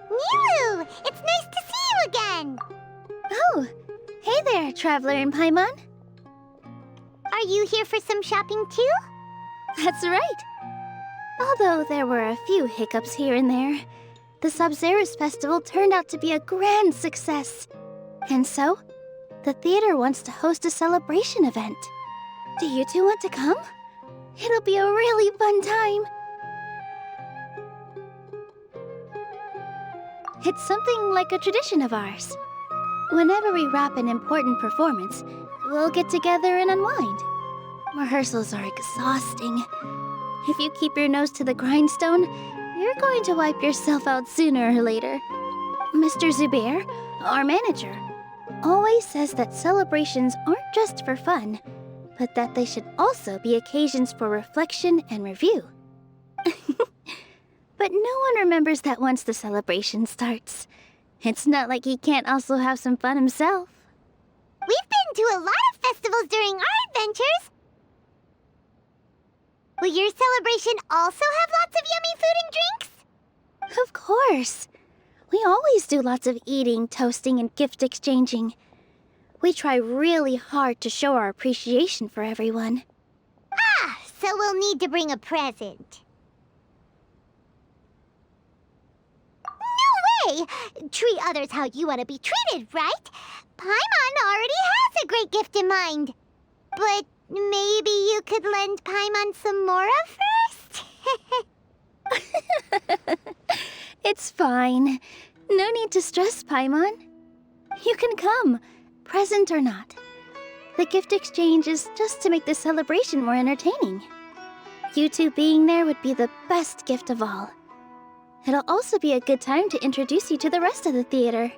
Nilou! It's nice to see you again! Oh, hey there, Traveler in Paimon. Are you here for some shopping too? That's right. Although there were a few hiccups here and there, the Sub-Zerus Festival turned out to be a grand success. And so, the theater wants to host a celebration event. Do you two want to come? It'll be a really fun time. It's something like a tradition of ours. Whenever we wrap an important performance, we'll get together and unwind. Rehearsals are exhausting. If you keep your nose to the grindstone, you're going to wipe yourself out sooner or later. Mr. Zubair, our manager, always says that celebrations aren't just for fun, but that they should also be occasions for reflection and review. But no one remembers that once the celebration starts. It's not like he can't also have some fun himself. We've been to a lot of festivals during our adventures. Will your celebration also have lots of yummy food and drinks? Of course. We always do lots of eating, toasting, and gift exchanging. We try really hard to show our appreciation for everyone. Ah, so we'll need to bring a present. No way! Treat others how you want to be treated, right? Paimon already has a great gift in mind. But maybe you could lend Paimon some more first? It's fine. No need to stress, Paimon. You can come, present or not. The gift exchange is just to make the celebration more entertaining. You two being there would be the best gift of all. It'll also be a good time to introduce you to the rest of the theater.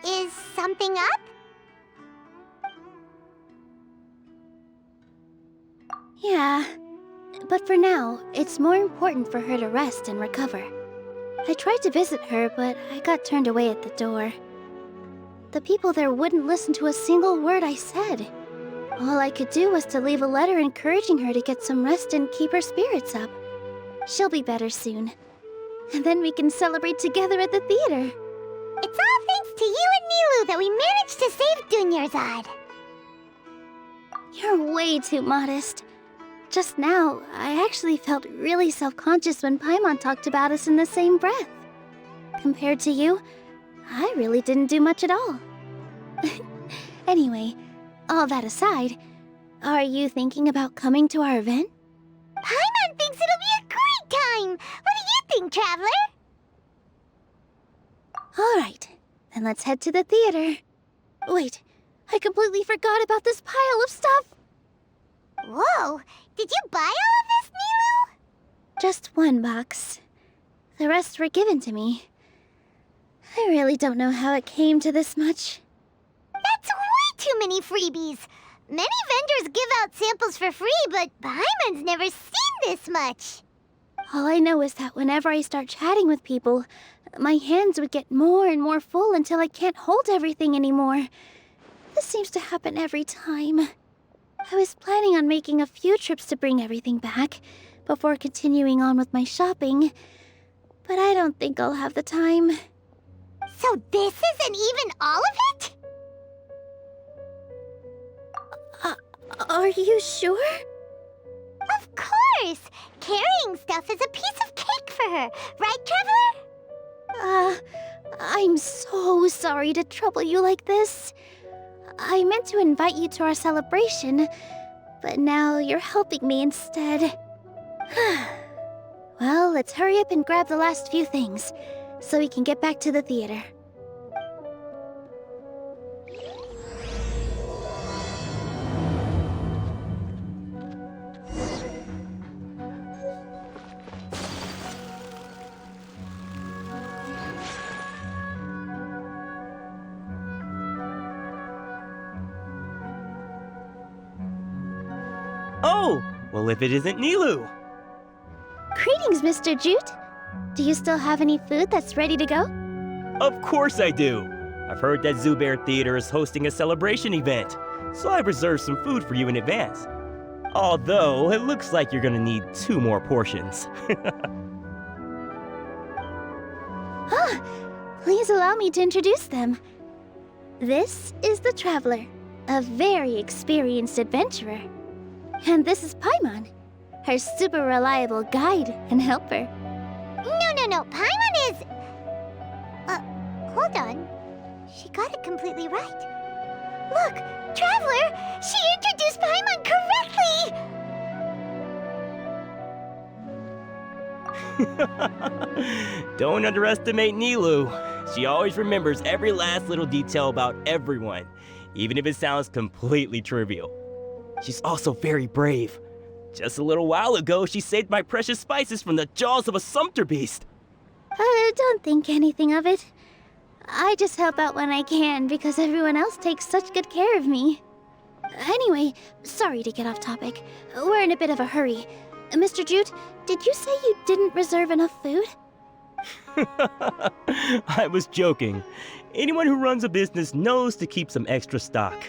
Is something up? Yeah, but for now, it's more important for her to rest and recover. I tried to visit her, but I got turned away at the door. The people there wouldn't listen to a single word I said. All I could do was to leave a letter encouraging her to get some rest and keep her spirits up. She'll be better soon. And then we can celebrate together at the theater. It's all thanks to you and Nilou that we managed to save Dunyarzad. You're way too modest. Just now, I actually felt really self-conscious when Paimon talked about us in the same breath. Compared to you, I really didn't do much at all. Anyway, all that aside, are you thinking about coming to our event? Paimon thinks it'll be a great time! What do you think, Traveler? All right, then let's head to the theater. Wait, I completely forgot about this pile of stuff. Whoa! Did you buy all of this, Nilou? Just one box. The rest were given to me. I really don't know how it came to this much. That's way too many freebies! Many vendors give out samples for free, but Paimon's never seen this much. All I know is that whenever I start chatting with people, my hands would get more and more full until I can't hold everything anymore. This seems to happen every time. I was planning on making a few trips to bring everything back before continuing on with my shopping, but I don't think I'll have the time. So this isn't even all of it? Are you sure? Of course! Carrying stuff is a piece of cake for her, right, Traveler? I'm so sorry to trouble you like this. I meant to invite you to our celebration, but now you're helping me instead. Well, let's hurry up and grab the last few things, so we can get back to the theater. Oh, well if it isn't Nilou. Greetings, Mr. Jute. Do you still have any food that's ready to go? Of course I do! I've heard that Zubair Theater is hosting a celebration event, so I reserved some food for you in advance. Although, it looks like you're gonna need 2 more portions. Please allow me to introduce them. This is the Traveler, a very experienced adventurer. And this is Paimon, her super reliable guide and helper. No. Paimon is... hold on. She got it completely right. Look, Traveler! She introduced Paimon correctly! Don't underestimate Nilou. She always remembers every last little detail about everyone, even if it sounds completely trivial. She's also very brave. Just a little while ago, she saved my precious spices from the jaws of a sumpter beast. Don't think anything of it. I just help out when I can because everyone else takes such good care of me. Anyway, sorry to get off topic. We're in a bit of a hurry. Mr. Jute, did you say you didn't reserve enough food? I was joking. Anyone who runs a business knows to keep some extra stock.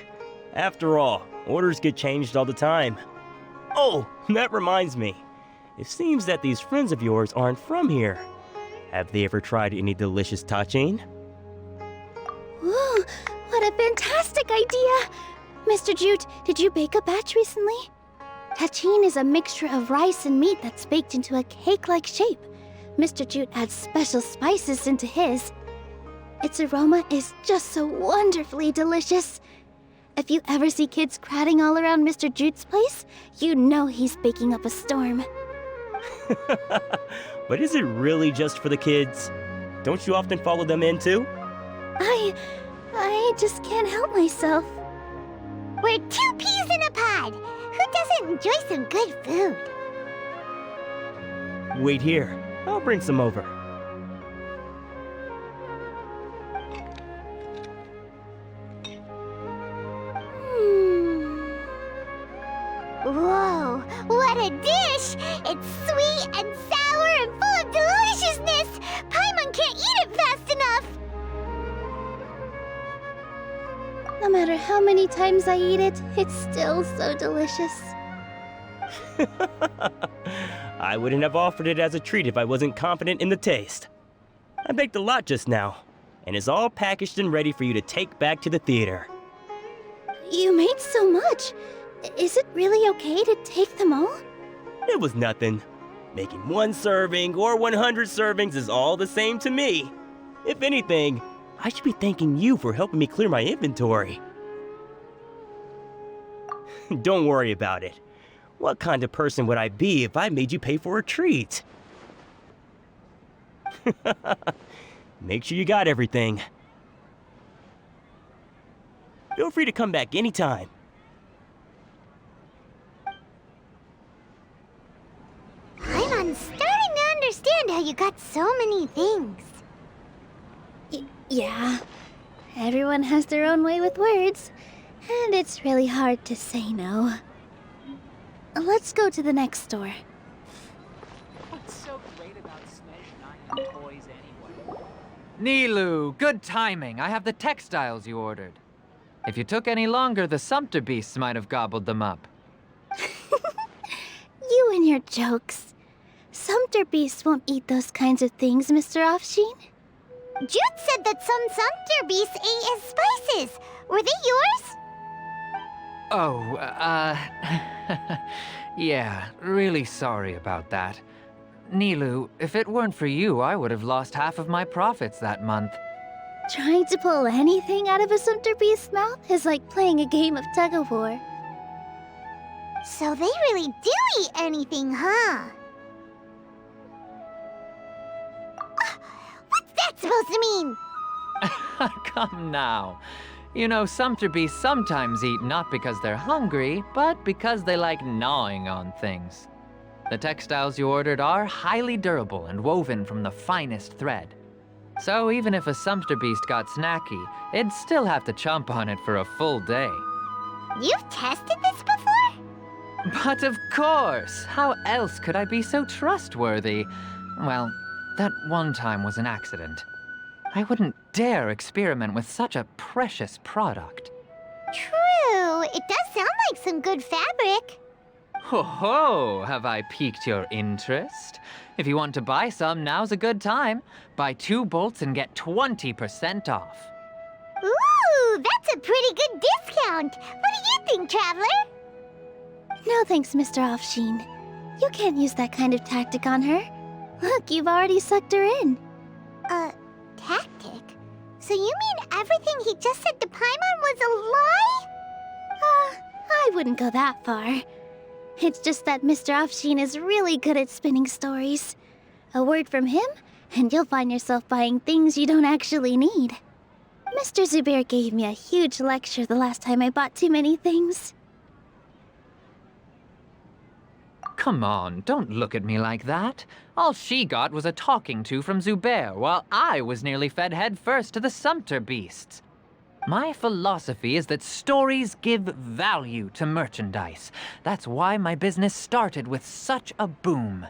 After all, orders get changed all the time. Oh, that reminds me. It seems that these friends of yours aren't from here. Have they ever tried any delicious tachin? Ooh, what a fantastic idea! Mr. Jute, did you bake a batch recently? Tachin is a mixture of rice and meat that's baked into a cake-like shape. Mr. Jute adds special spices into his. Its aroma is just so wonderfully delicious. If you ever see kids crowding all around Mr. Jute's place, you know he's baking up a storm. But is it really just for the kids? Don't you often follow them in too? I just can't help myself. We're 2 peas in a pod! Who doesn't enjoy some good food? Wait here. I'll bring some over. Whoa, what a dish! It's sweet and sour and full of deliciousness! Paimon can't eat it fast enough! No matter how many times I eat it, it's still so delicious. I wouldn't have offered it as a treat if I wasn't confident in the taste. I baked a lot just now, and it's all packaged and ready for you to take back to the theater. You made so much. Is it really okay to take them all? It was nothing. Making 1 serving or 100 servings is all the same to me. If anything, I should be thanking you for helping me clear my inventory. Don't worry about it. What kind of person would I be if I made you pay for a treat? Make sure you got everything. Feel free to come back anytime. I'm starting to understand how you got so many things. Yeah. Everyone has their own way with words, and it's really hard to say no. Let's go to the next store. What's so great about Smash 9 toys anyway? Nilou, good timing. I have the textiles you ordered. If you took any longer, the sumpter beasts might have gobbled them up. You and your jokes. Sumpter beasts won't eat those kinds of things, Mr. Offsheen. Jude said that some sumpter beasts ate his spices. Were they yours? Oh, yeah, really sorry about that. Nilou, if it weren't for you, I would have lost half of my profits that month. Trying to pull anything out of a sumpter beast's mouth is like playing a game of tug-of-war. So they really do eat anything, huh? What's that supposed to mean? Come now. You know, sumpter beasts sometimes eat not because they're hungry, but because they like gnawing on things. The textiles you ordered are highly durable and woven from the finest thread. So even if a sumpter beast got snacky, it'd still have to chomp on it for a full day. You've tested this before? But of course! How else could I be so trustworthy? Well, that one time was an accident. I wouldn't dare experiment with such a precious product. True, it does sound like some good fabric. Ho ho! Have I piqued your interest? If you want to buy some, now's a good time. Buy 2 bolts and get 20% off. Ooh, that's a pretty good discount. What do you think, Traveler? No thanks, Mr. Offsheen. You can't use that kind of tactic on her. Look, you've already sucked her in. Tactic? So you mean everything he just said to Paimon was a lie? I wouldn't go that far. It's just that Mr. Offsheen is really good at spinning stories. A word from him, and you'll find yourself buying things you don't actually need. Mr. Zubair gave me a huge lecture the last time I bought too many things. Come on, don't look at me like that. All she got was a talking to from Zubair, while I was nearly fed head first to the Sumpter beasts. My philosophy is that stories give value to merchandise. That's why my business started with such a boom.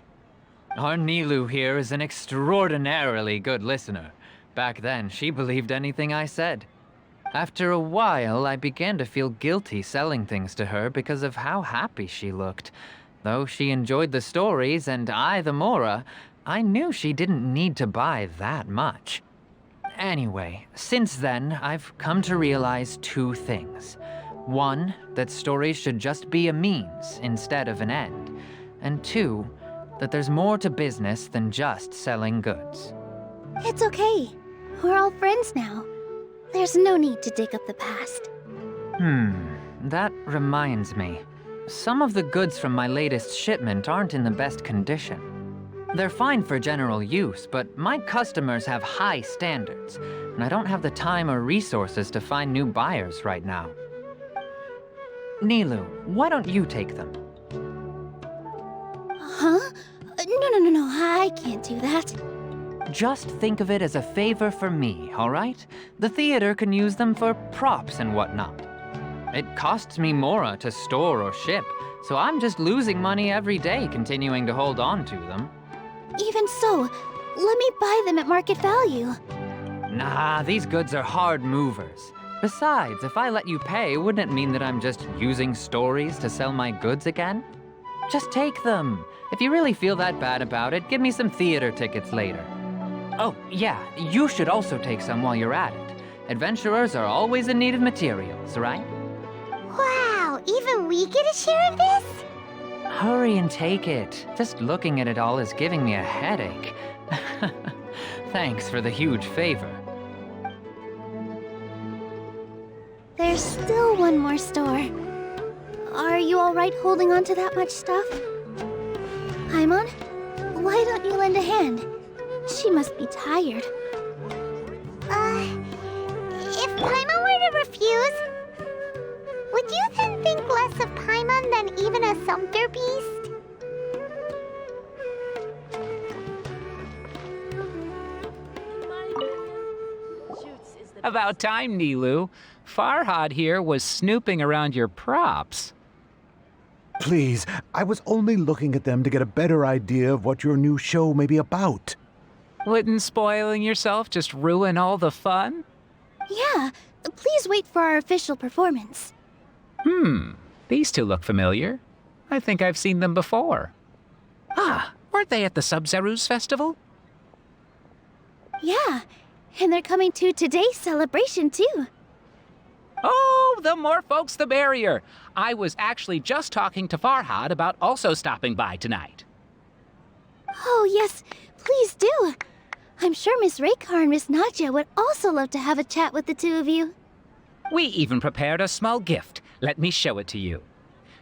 Our Nilou here is an extraordinarily good listener. Back then, she believed anything I said. After a while, I began to feel guilty selling things to her because of how happy she looked. Though she enjoyed the stories and I the Mora, I knew she didn't need to buy that much. Anyway, since then, I've come to realize 2 things. 1, that stories should just be a means instead of an end. And 2, that there's more to business than just selling goods. It's okay. We're all friends now. There's no need to dig up the past. That reminds me. Some of the goods from my latest shipment aren't in the best condition. They're fine for general use, but my customers have high standards, and I don't have the time or resources to find new buyers right now. Nilou, why don't you take them? Huh? No, I can't do that. Just think of it as a favor for me, all right? The theater can use them for props and whatnot. It costs me Mora to store or ship, so I'm just losing money every day continuing to hold on to them. Even so, let me buy them at market value. Nah, these goods are hard movers. Besides, if I let you pay, wouldn't it mean that I'm just using stories to sell my goods again? Just take them. If you really feel that bad about it, give me some theater tickets later. Oh, yeah, you should also take some while you're at it. Adventurers are always in need of materials, right? Wow, even we get a share of this? Hurry and take it. Just looking at it all is giving me a headache. Thanks for the huge favor. There's still one more store. Are you alright holding on to that much stuff? Paimon, why don't you lend a hand? She must be tired. If Paimon were to refuse, would you then think less of Paimon than even a Sumpter beast? About time, Nilou. Farhad here was snooping around your props. Please, I was only looking at them to get a better idea of what your new show may be about. Wouldn't spoiling yourself just ruin all the fun? Yeah, please wait for our official performance. These 2 look familiar. I think I've seen them before. Ah, weren't they at the Sub-Zerus festival? Yeah, and they're coming to today's celebration too. Oh, the more folks the merrier. I was actually just talking to Farhad about also stopping by tonight. Oh yes, please do. I'm sure Miss Raykar and Miss Nadja would also love to have a chat with the 2 of you. We even prepared a small gift. Let me show it to you.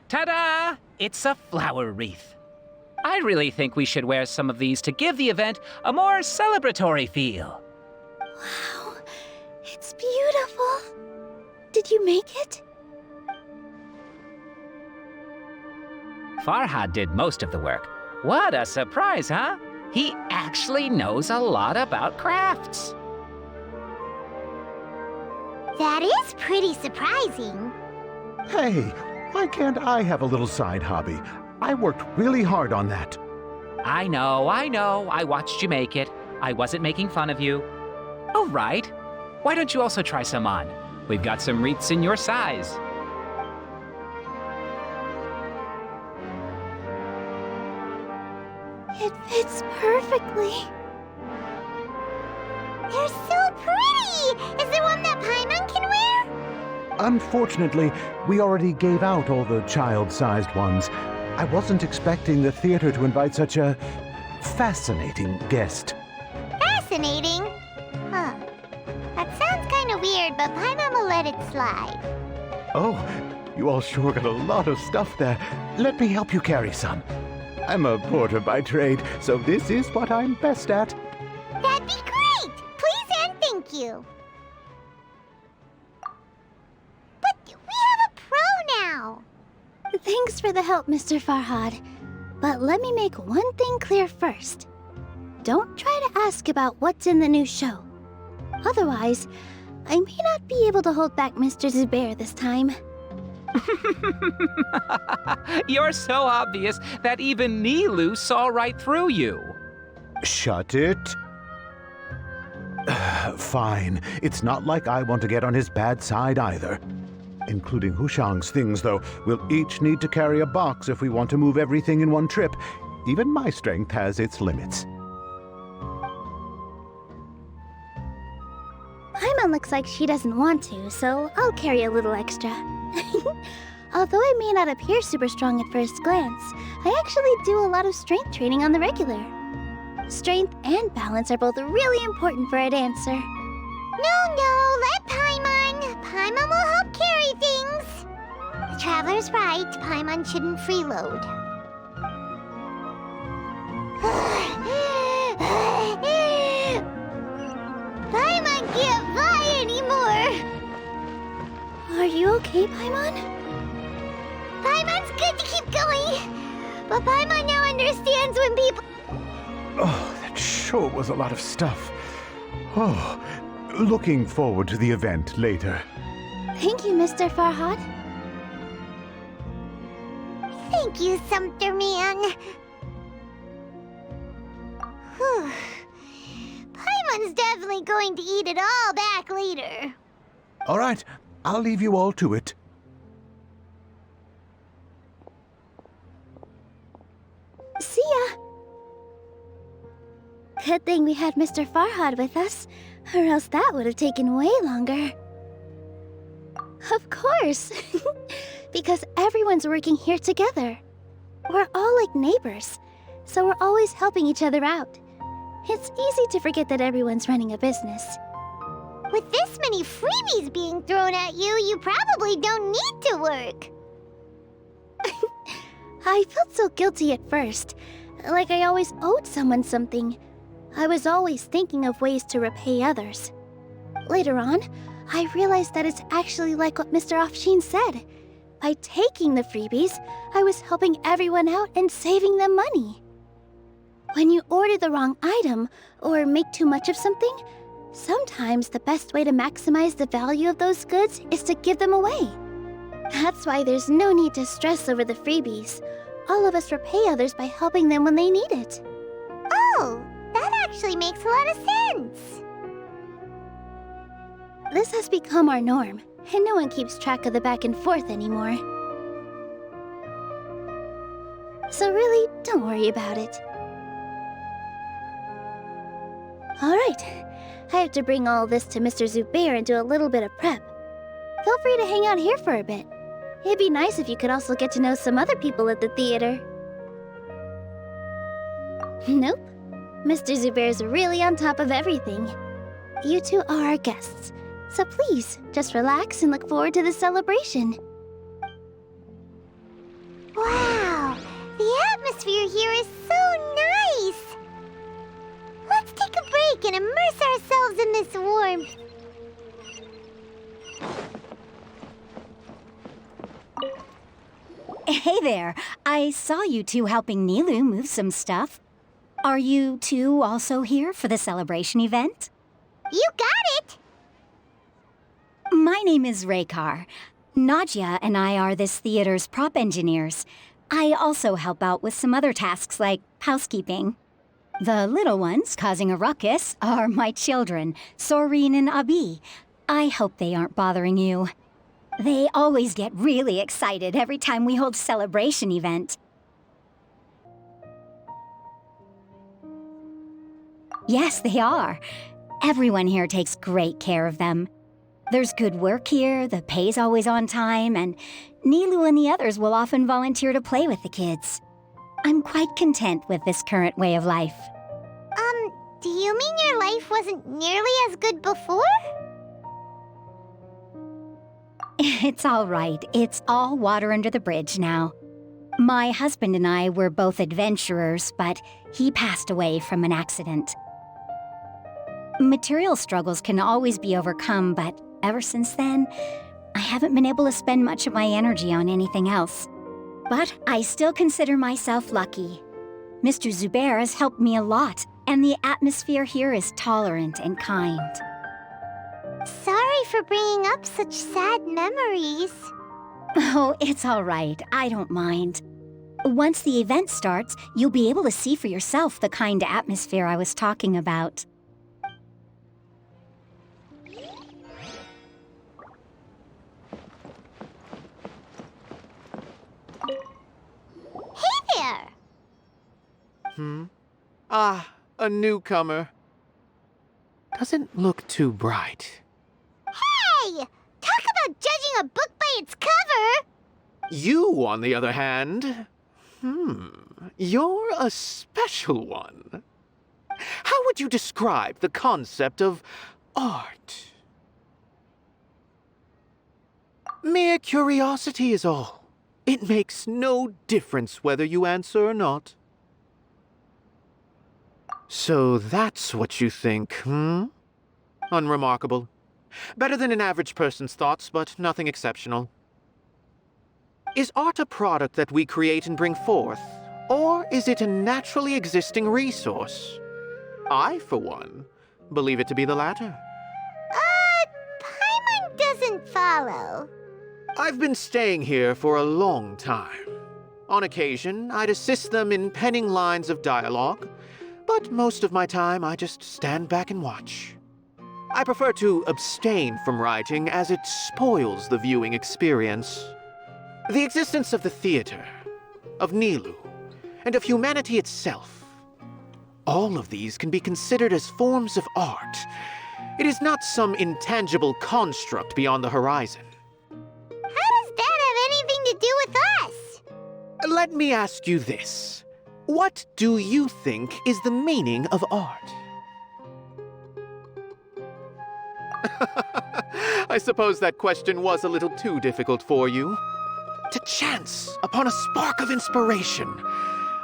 Ta-da! It's a flower wreath. I really think we should wear some of these to give the event a more celebratory feel. Wow, it's beautiful. Did you make it? Farhad did most of the work. What a surprise, huh? He actually knows a lot about crafts. That is pretty surprising. Hey, Why can't I have a little side hobby? I worked really hard on that. I know. I watched you make it. I wasn't making fun of you. All right. Why don't you also try some on? We've got some wreaths in your size. It fits perfectly. They're so pretty! Is there one that Paimon can wear? Unfortunately, we already gave out all the child-sized ones. I wasn't expecting the theater to invite such a fascinating guest. Fascinating? Huh. That sounds kind of weird, but Paimon will let it slide. Oh, you all sure got a lot of stuff there. Let me help you carry some. I'm a porter by trade, so this is what I'm best at. That'd be great! Please and thank you. But we have a pro now. Thanks for the help, Mr. Farhad. But let me make one thing clear first. Don't try to ask about what's in the new show. Otherwise, I may not be able to hold back Mr. Zubair this time. You're so obvious that even Nilou saw right through you. Shut it. Fine. It's not like I want to get on his bad side either. Including Hushang's things, though. We'll each need to carry a box if we want to move everything in one trip. Even my strength has its limits. Paimon looks like she doesn't want to, so I'll carry a little extra. Although I may not appear super strong at first glance, I actually do a lot of strength training on the regular. Strength and balance are both really important for a dancer. No, let Paimon. Paimon will help carry things. The Traveler's right. Paimon shouldn't freeload. Paimon can't fly anymore. Are you okay, Paimon? Paimon's good to keep going. But Paimon now understands when people... Oh, that sure was a lot of stuff. Oh, looking forward to the event later. Thank you, Mr. Farhad. Thank you, Sumpter Man. Whew. Paimon's definitely going to eat it all back later. All right, I'll leave you all to it. See ya! Good thing we had Mr. Farhad with us, or else that would have taken way longer. Of course! Because everyone's working here together. We're all like neighbors, so we're always helping each other out. It's easy to forget that everyone's running a business. With this many freebies being thrown at you, you probably don't need to work. I felt so guilty at first, like I always owed someone something. I was always thinking of ways to repay others. Later on, I realized that it's actually like what Mr. Afshin said. By taking the freebies, I was helping everyone out and saving them money. When you order the wrong item or make too much of something, sometimes the best way to maximize the value of those goods is to give them away. That's why there's no need to stress over the freebies. All of us repay others by helping them when they need it. Oh, that actually makes a lot of sense. This has become our norm, and no one keeps track of the back and forth anymore. So really, don't worry about it. Alright, I have to bring all this to Mr. Zubair and do a little bit of prep. Feel free to hang out here for a bit. It'd be nice if you could also get to know some other people at the theater. Nope. Mr. Zubair's really on top of everything. You two are our guests, so please, just relax and look forward to the celebration. Wow, the atmosphere here is so nice. Let's take a break and immerse ourselves in this warmth. Hey there, I saw you two helping Nilou move some stuff. Are you two also here for the celebration event? You got it! My name is Raykar. Nadia and I are this theater's prop engineers. I also help out with some other tasks like housekeeping. The little ones causing a ruckus are my children, Soreen and Abi. I hope they aren't bothering you. They always get really excited every time we hold a celebration event. Yes, they are. Everyone here takes great care of them. There's good work here, the pay's always on time, and Nilou and the others will often volunteer to play with the kids. I'm quite content with this current way of life. Do you mean your life wasn't nearly as good before? It's all right. It's all water under the bridge now. My husband and I were both adventurers, but he passed away from an accident. Material struggles can always be overcome, but ever since then, I haven't been able to spend much of my energy on anything else. But I still consider myself lucky. Mr. Zubair has helped me a lot, and the atmosphere here is tolerant and kind. Sorry for bringing up such sad memories. Oh, it's all right. I don't mind. Once the event starts, you'll be able to see for yourself the kind of atmosphere I was talking about. Hey there! A newcomer. Doesn't look too bright. Hey! Talk about judging a book by its cover! You, on the other hand, you're a special one. How would you describe the concept of art? Mere curiosity is all. It makes no difference whether you answer or not. So that's what you think, Unremarkable. Better than an average person's thoughts, but nothing exceptional. Is art a product that we create and bring forth, or is it a naturally existing resource? I, for one, believe it to be the latter. Paimon doesn't follow. I've been staying here for a long time. On occasion, I'd assist them in penning lines of dialogue, but most of my time I just stand back and watch. I prefer to abstain from writing as it spoils the viewing experience. The existence of the theater, of Nilou, and of humanity itself. All of these can be considered as forms of art. It is not some intangible construct beyond the horizon. How does that have anything to do with us? Let me ask you this. What do you think is the meaning of art? I suppose that question was a little too difficult for you. To chance upon a spark of inspiration,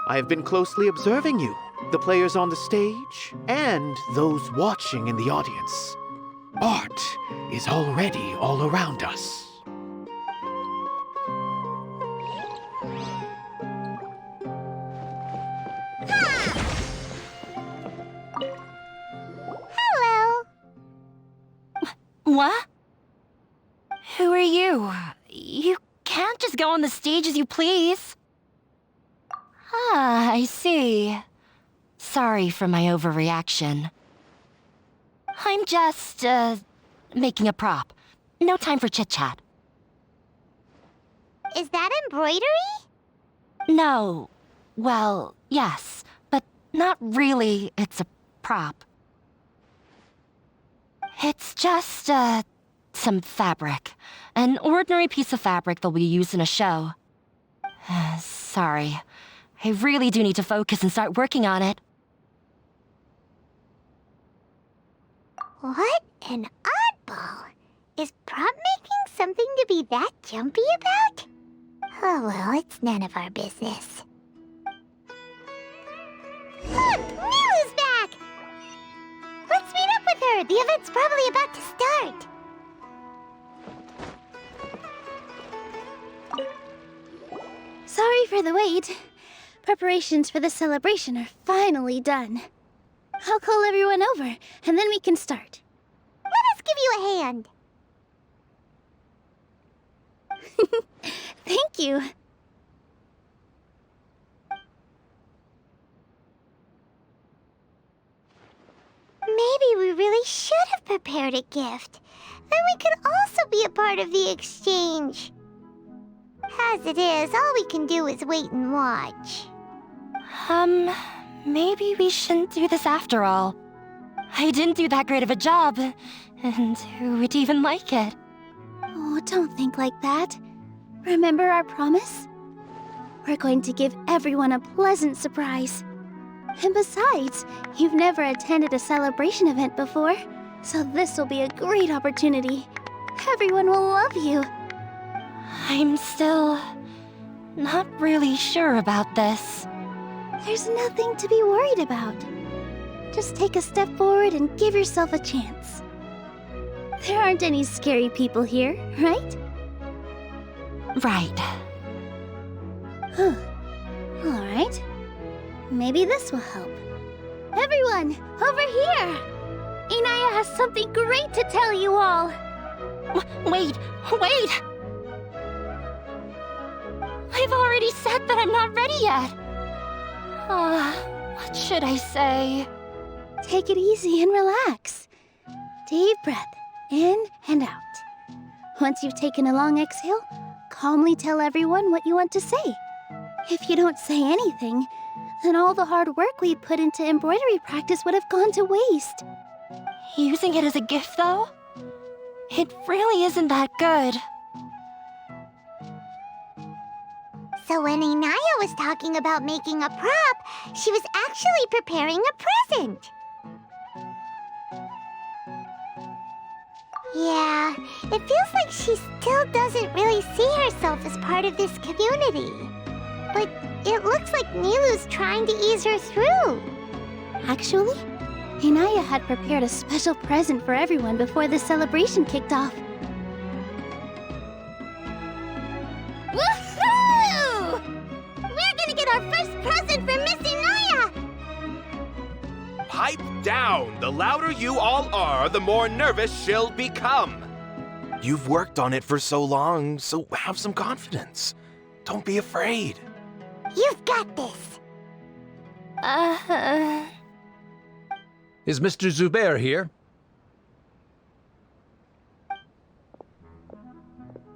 I have been closely observing you, the players on the stage, and those watching in the audience. Art is already all around us. Hello. What? Who are you? You can't just go on the stage as you please. Ah, I see. Sorry for my overreaction. I'm just, making a prop. No time for chit-chat. Is that embroidery? No. Well, yes, but not really. It's a prop. It's just, some fabric. An ordinary piece of fabric that we use in a show. Sorry. I really do need to focus and start working on it. What an oddball. Is prop making something to be that jumpy about? Oh well, it's none of our business. Look! Nilou's back! Let's meet up with her! The event's probably about to start! Sorry for the wait. Preparations for the celebration are finally done. I'll call everyone over, and then we can start. Let us give you a hand. Thank you. Maybe we really should have prepared a gift. Then we could also be a part of the exchange. As it is, all we can do is wait and watch. Maybe we shouldn't do this after all. I didn't do that great of a job, and who would even like it? Oh, don't think like that. Remember our promise? We're going to give everyone a pleasant surprise. And besides, you've never attended a celebration event before, so this will be a great opportunity. Everyone will love you. I'm still not really sure about this. There's nothing to be worried about. Just take a step forward and give yourself a chance. There aren't any scary people here, right? Right. Huh. All right. Maybe this will help. Everyone, over here! Inaya has something great to tell you all. Wait! I've already said that I'm not ready yet. What should I say? Take it easy and relax. Deep breath, in and out. Once you've taken a long exhale, calmly tell everyone what you want to say. If you don't say anything, then all the hard work we put into embroidery practice would have gone to waste. Using it as a gift, though? It really isn't that good. So when Inaya was talking about making a prop, she was actually preparing a present. Yeah, it feels like she still doesn't really see herself as part of this community. But it looks like Nilou's trying to ease her through. Actually, Inaya had prepared a special present for everyone before the celebration kicked off. Woohoo! We're gonna get our first present from Miss Inaya! Pipe down! The louder you all are, the more nervous she'll become. You've worked on it for so long, so have some confidence. Don't be afraid. You've got this. Is Mr. Zubair here?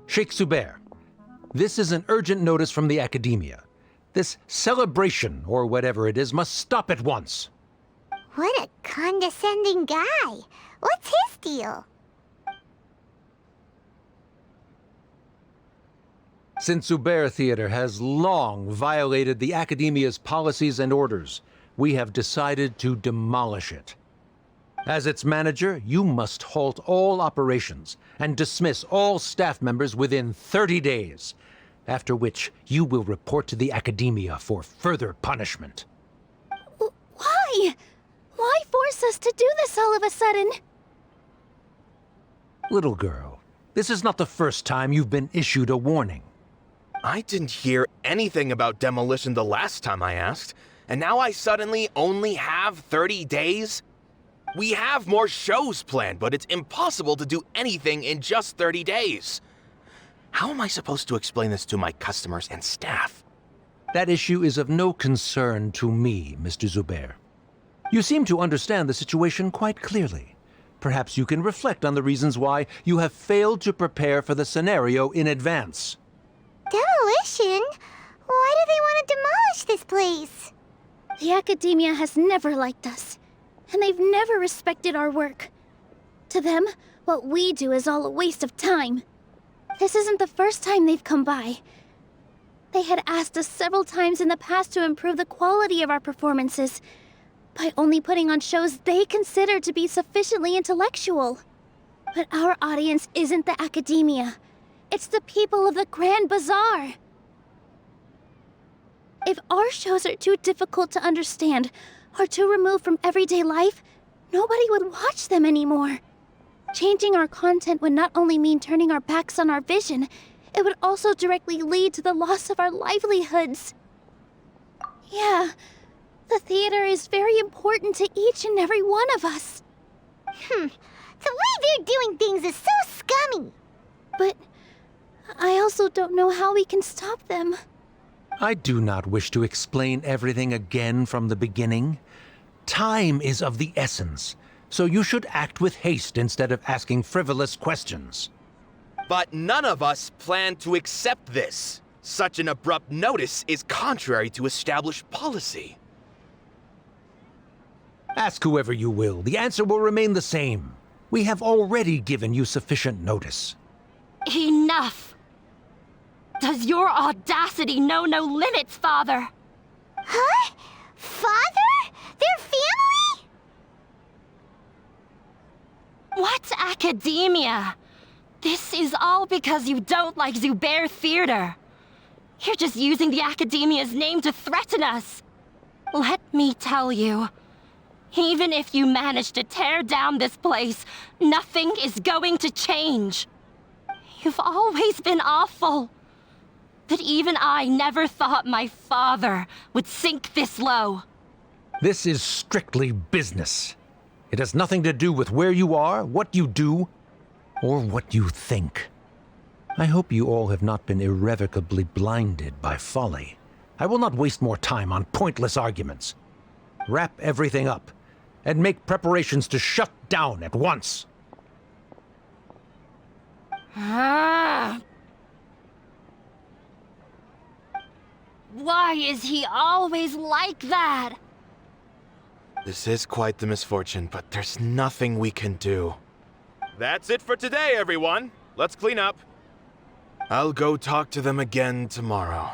Sheikh Zubair, this is an urgent notice from the academia. This celebration, or whatever it is, must stop at once. What a condescending guy. What's his deal? Since Zubair Theater has long violated the academia's policies and orders, we have decided to demolish it. As its manager, you must halt all operations and dismiss all staff members within 30 days, after which you will report to the academia for further punishment. Why? Why force us to do this all of a sudden? Little girl, this is not the first time you've been issued a warning. I didn't hear anything about demolition the last time I asked, and now I suddenly only have 30 days? We have more shows planned, but it's impossible to do anything in just 30 days. How am I supposed to explain this to my customers and staff? That issue is of no concern to me, Mr. Zubair. You seem to understand the situation quite clearly. Perhaps you can reflect on the reasons why you have failed to prepare for the scenario in advance. Demolition? Why do they want to demolish this place? The academia has never liked us, and they've never respected our work. To them, what we do is all a waste of time. This isn't the first time they've come by. They had asked us several times in the past to improve the quality of our performances by only putting on shows they consider to be sufficiently intellectual. But our audience isn't the academia. It's the people of the Grand Bazaar. If our shows are too difficult to understand or too removed from everyday life, nobody would watch them anymore. Changing our content would not only mean turning our backs on our vision, it would also directly lead to the loss of our livelihoods. Yeah, the theater is very important to each and every one of us. The way they're doing things is so scummy. But I also don't know how we can stop them. I do not wish to explain everything again from the beginning. Time is of the essence, so you should act with haste instead of asking frivolous questions. But none of us plan to accept this. Such an abrupt notice is contrary to established policy. Ask whoever you will, the answer will remain the same. We have already given you sufficient notice. Enough! Does your audacity know no limits, Father? Huh? Father? Their family? What academia? This is all because you don't like Zubair Theater. You're just using the academia's name to threaten us. Let me tell you, even if you manage to tear down this place, nothing is going to change. You've always been awful. But even I never thought my father would sink this low. This is strictly business. It has nothing to do with where you are, what you do, or what you think. I hope you all have not been irrevocably blinded by folly. I will not waste more time on pointless arguments. Wrap everything up, and make preparations to shut down at once. Why is he always like that? This is quite the misfortune, but there's nothing we can do. That's it for today, everyone. Let's clean up. I'll go talk to them again tomorrow.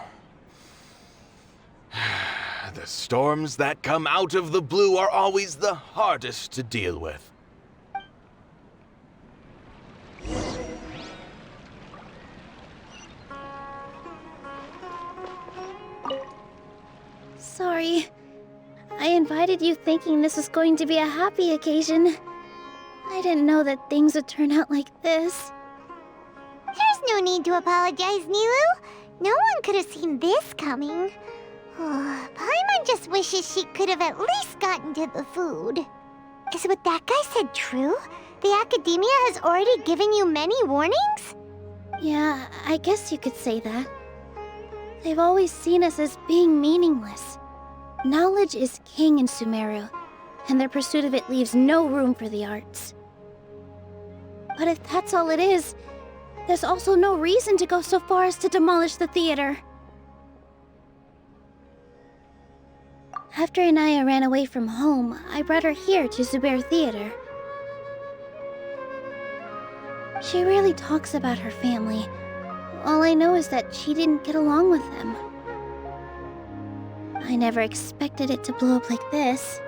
The storms that come out of the blue are always the hardest to deal with. Sorry. I invited you thinking this was going to be a happy occasion. I didn't know that things would turn out like this. There's no need to apologize, Nilou. No one could have seen this coming. Paimon just wishes she could have at least gotten to the food. Is what that guy said true? The academia has already given you many warnings? Yeah, I guess you could say that. They've always seen us as being meaningless. Knowledge is king in Sumeru, and their pursuit of it leaves no room for the arts. But if that's all it is, there's also no reason to go so far as to demolish the theater. After Inaya ran away from home, I brought her here to Zubair Theater. She rarely talks about her family. All I know is that she didn't get along with them. I never expected it to blow up like this.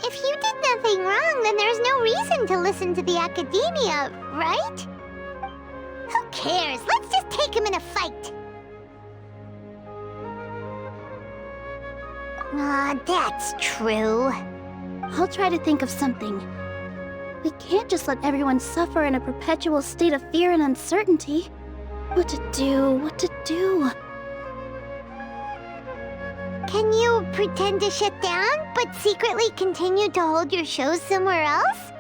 If you did nothing wrong, then there's no reason to listen to the academia, right? Who cares? Let's just take him in a fight. That's true. I'll try to think of something. We can't just let everyone suffer in a perpetual state of fear and uncertainty. What to do? Can you pretend to shut down, but secretly continue to hold your shows somewhere else?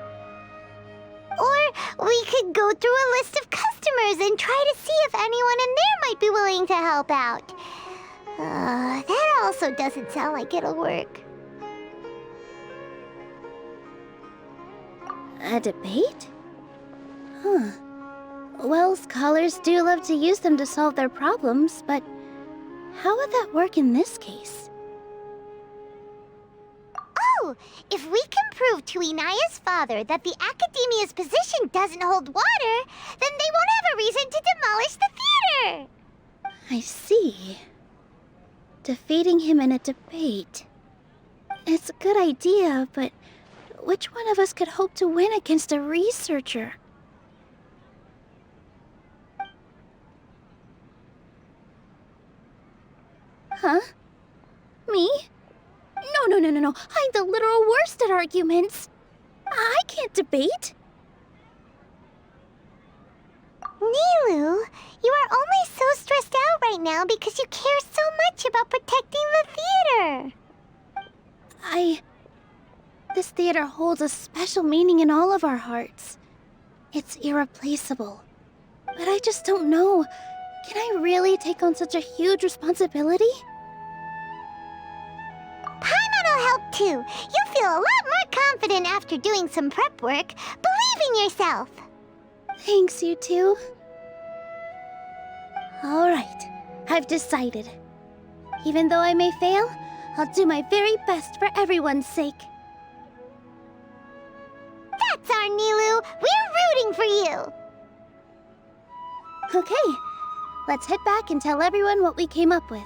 Or we could go through a list of customers and try to see if anyone in there might be willing to help out. That also doesn't sound like it'll work. A debate? Huh. Well, scholars do love to use them to solve their problems, but how would that work in this case? Oh, if we can prove to Inaya's father that the academia's position doesn't hold water, then they won't have a reason to demolish the theater! I see. Defeating him in a debate. It's a good idea, but which one of us could hope to win against a researcher? Huh? Me? No. I'm the literal worst at arguments. I can't debate. Nilou, you are only so stressed out right now because you care so much about protecting the theater. This theater holds a special meaning in all of our hearts. It's irreplaceable. But I just don't know. Can I really take on such a huge responsibility? Paimon will help too. You'll feel a lot more confident after doing some prep work. Believe in yourself. Thanks, you two. Alright, I've decided. Even though I may fail, I'll do my very best for everyone's sake. That's our Nilou. We're rooting for you. Okay, let's head back and tell everyone what we came up with.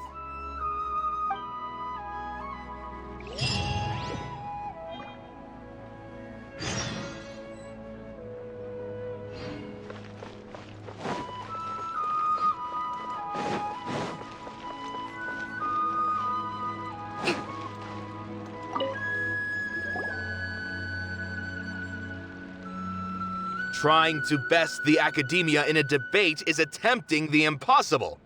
Trying to best the academia in a debate is attempting the impossible.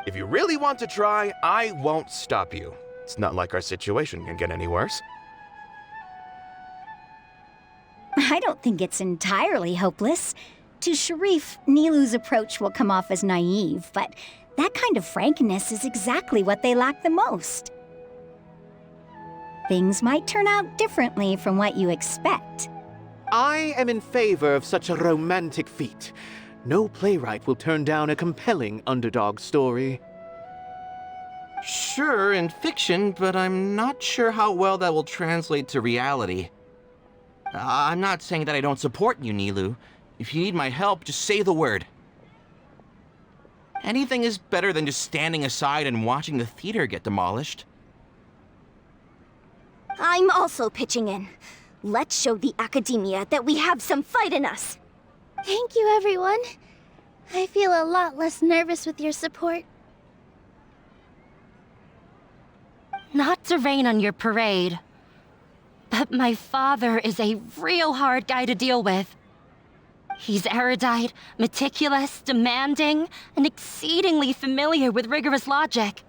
If you really want to try, I won't stop you. It's not like our situation can get any worse. I don't think it's entirely hopeless. To Sharif, Nilou's approach will come off as naive, but that kind of frankness is exactly what they lack the most. Things might turn out differently from what you expect. I am in favor of such a romantic feat. No playwright will turn down a compelling underdog story. Sure, in fiction, but I'm not sure how well that will translate to reality. I'm not saying that I don't support you, Nilou. If you need my help, just say the word. Anything is better than just standing aside and watching the theater get demolished. I'm also pitching in. Let's show the academia that we have some fight in us. Thank you, everyone. I feel a lot less nervous with your support. Not to rain on your parade, but my father is a real hard guy to deal with. He's erudite, meticulous, demanding, and exceedingly familiar with rigorous logic.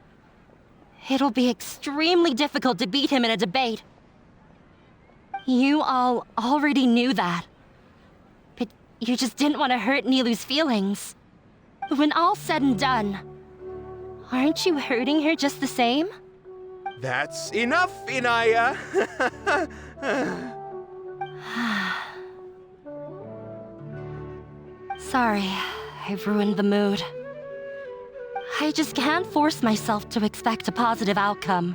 It'll be extremely difficult to beat him in a debate. You all already knew that. But you just didn't want to hurt Nilou's feelings. When all's said and done, aren't you hurting her just the same? That's enough, Inaya! Sorry, I've ruined the mood. I just can't force myself to expect a positive outcome.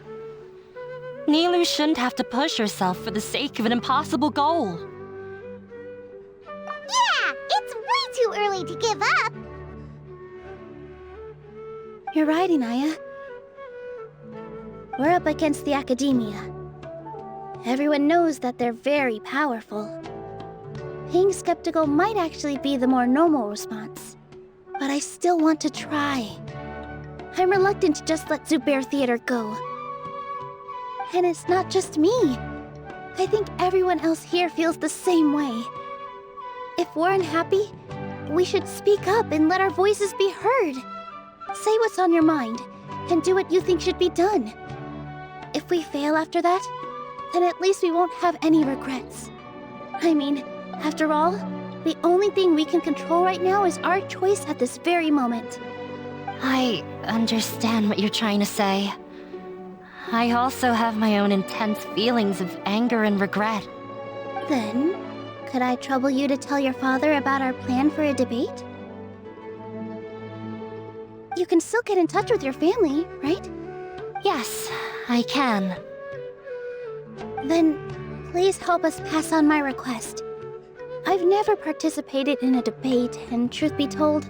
Nilou shouldn't have to push herself for the sake of an impossible goal. Yeah, it's way too early to give up. You're right, Inaya. We're up against the academia. Everyone knows that they're very powerful. Being skeptical might actually be the more normal response. But I still want to try. I'm reluctant to just let Zubair Theater go. And it's not just me. I think everyone else here feels the same way. If we're unhappy, we should speak up and let our voices be heard. Say what's on your mind, and do what you think should be done. If we fail after that, then at least we won't have any regrets. I mean, after all, the only thing we can control right now is our choice at this very moment. I understand what you're trying to say. I also have my own intense feelings of anger and regret. Then, could I trouble you to tell your father about our plan for a debate? You can still get in touch with your family, right? Yes, I can. Then, please help us pass on my request. I've never participated in a debate, and truth be told,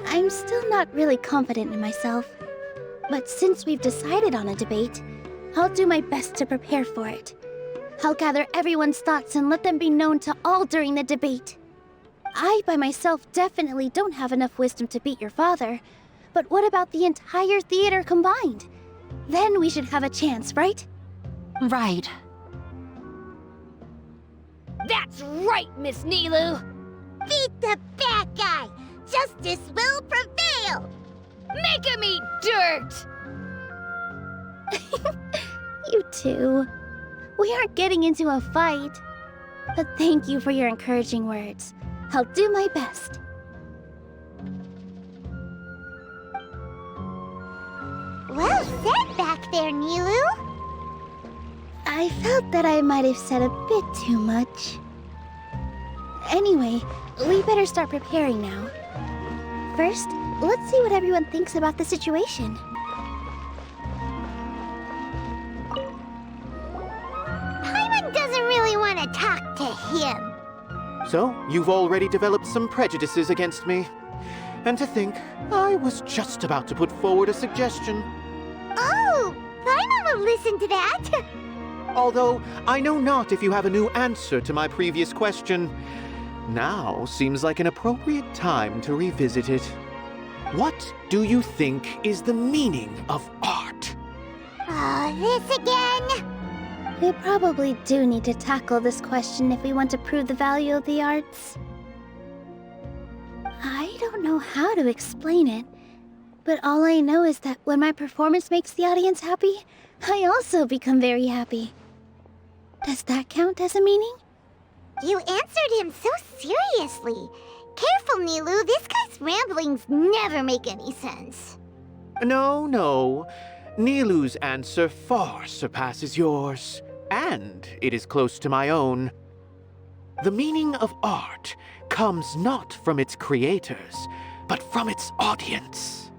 I'm still not really confident in myself. But since we've decided on a debate, I'll do my best to prepare for it. I'll gather everyone's thoughts and let them be known to all during the debate. I, by myself, definitely don't have enough wisdom to beat your father. But what about the entire theater combined? Then we should have a chance, right? Right. That's right, Miss Nilou! Beat the bad guy! Justice will prevail! Make him eat dirt! You two. We aren't getting into a fight. But thank you for your encouraging words. I'll do my best. Well said back there, Nilou. I felt that I might have said a bit too much. Anyway, we better start preparing now. First, let's see what everyone thinks about the situation. Paimon doesn't really want to talk to him. So, you've already developed some prejudices against me. And to think, I was just about to put forward a suggestion. Oh, Paimon will listen to that. Although, I know not if you have a new answer to my previous question. Now seems like an appropriate time to revisit it. What do you think is the meaning of art? Oh, this again? We probably do need to tackle this question if we want to prove the value of the arts. I don't know how to explain it, but all I know is that when my performance makes the audience happy, I also become very happy. Does that count as a meaning? You answered him so seriously. Careful, Nilou. This guy's ramblings never make any sense. No. Nilou's answer far surpasses yours, and it is close to my own. The meaning of art comes not from its creators, but from its audience.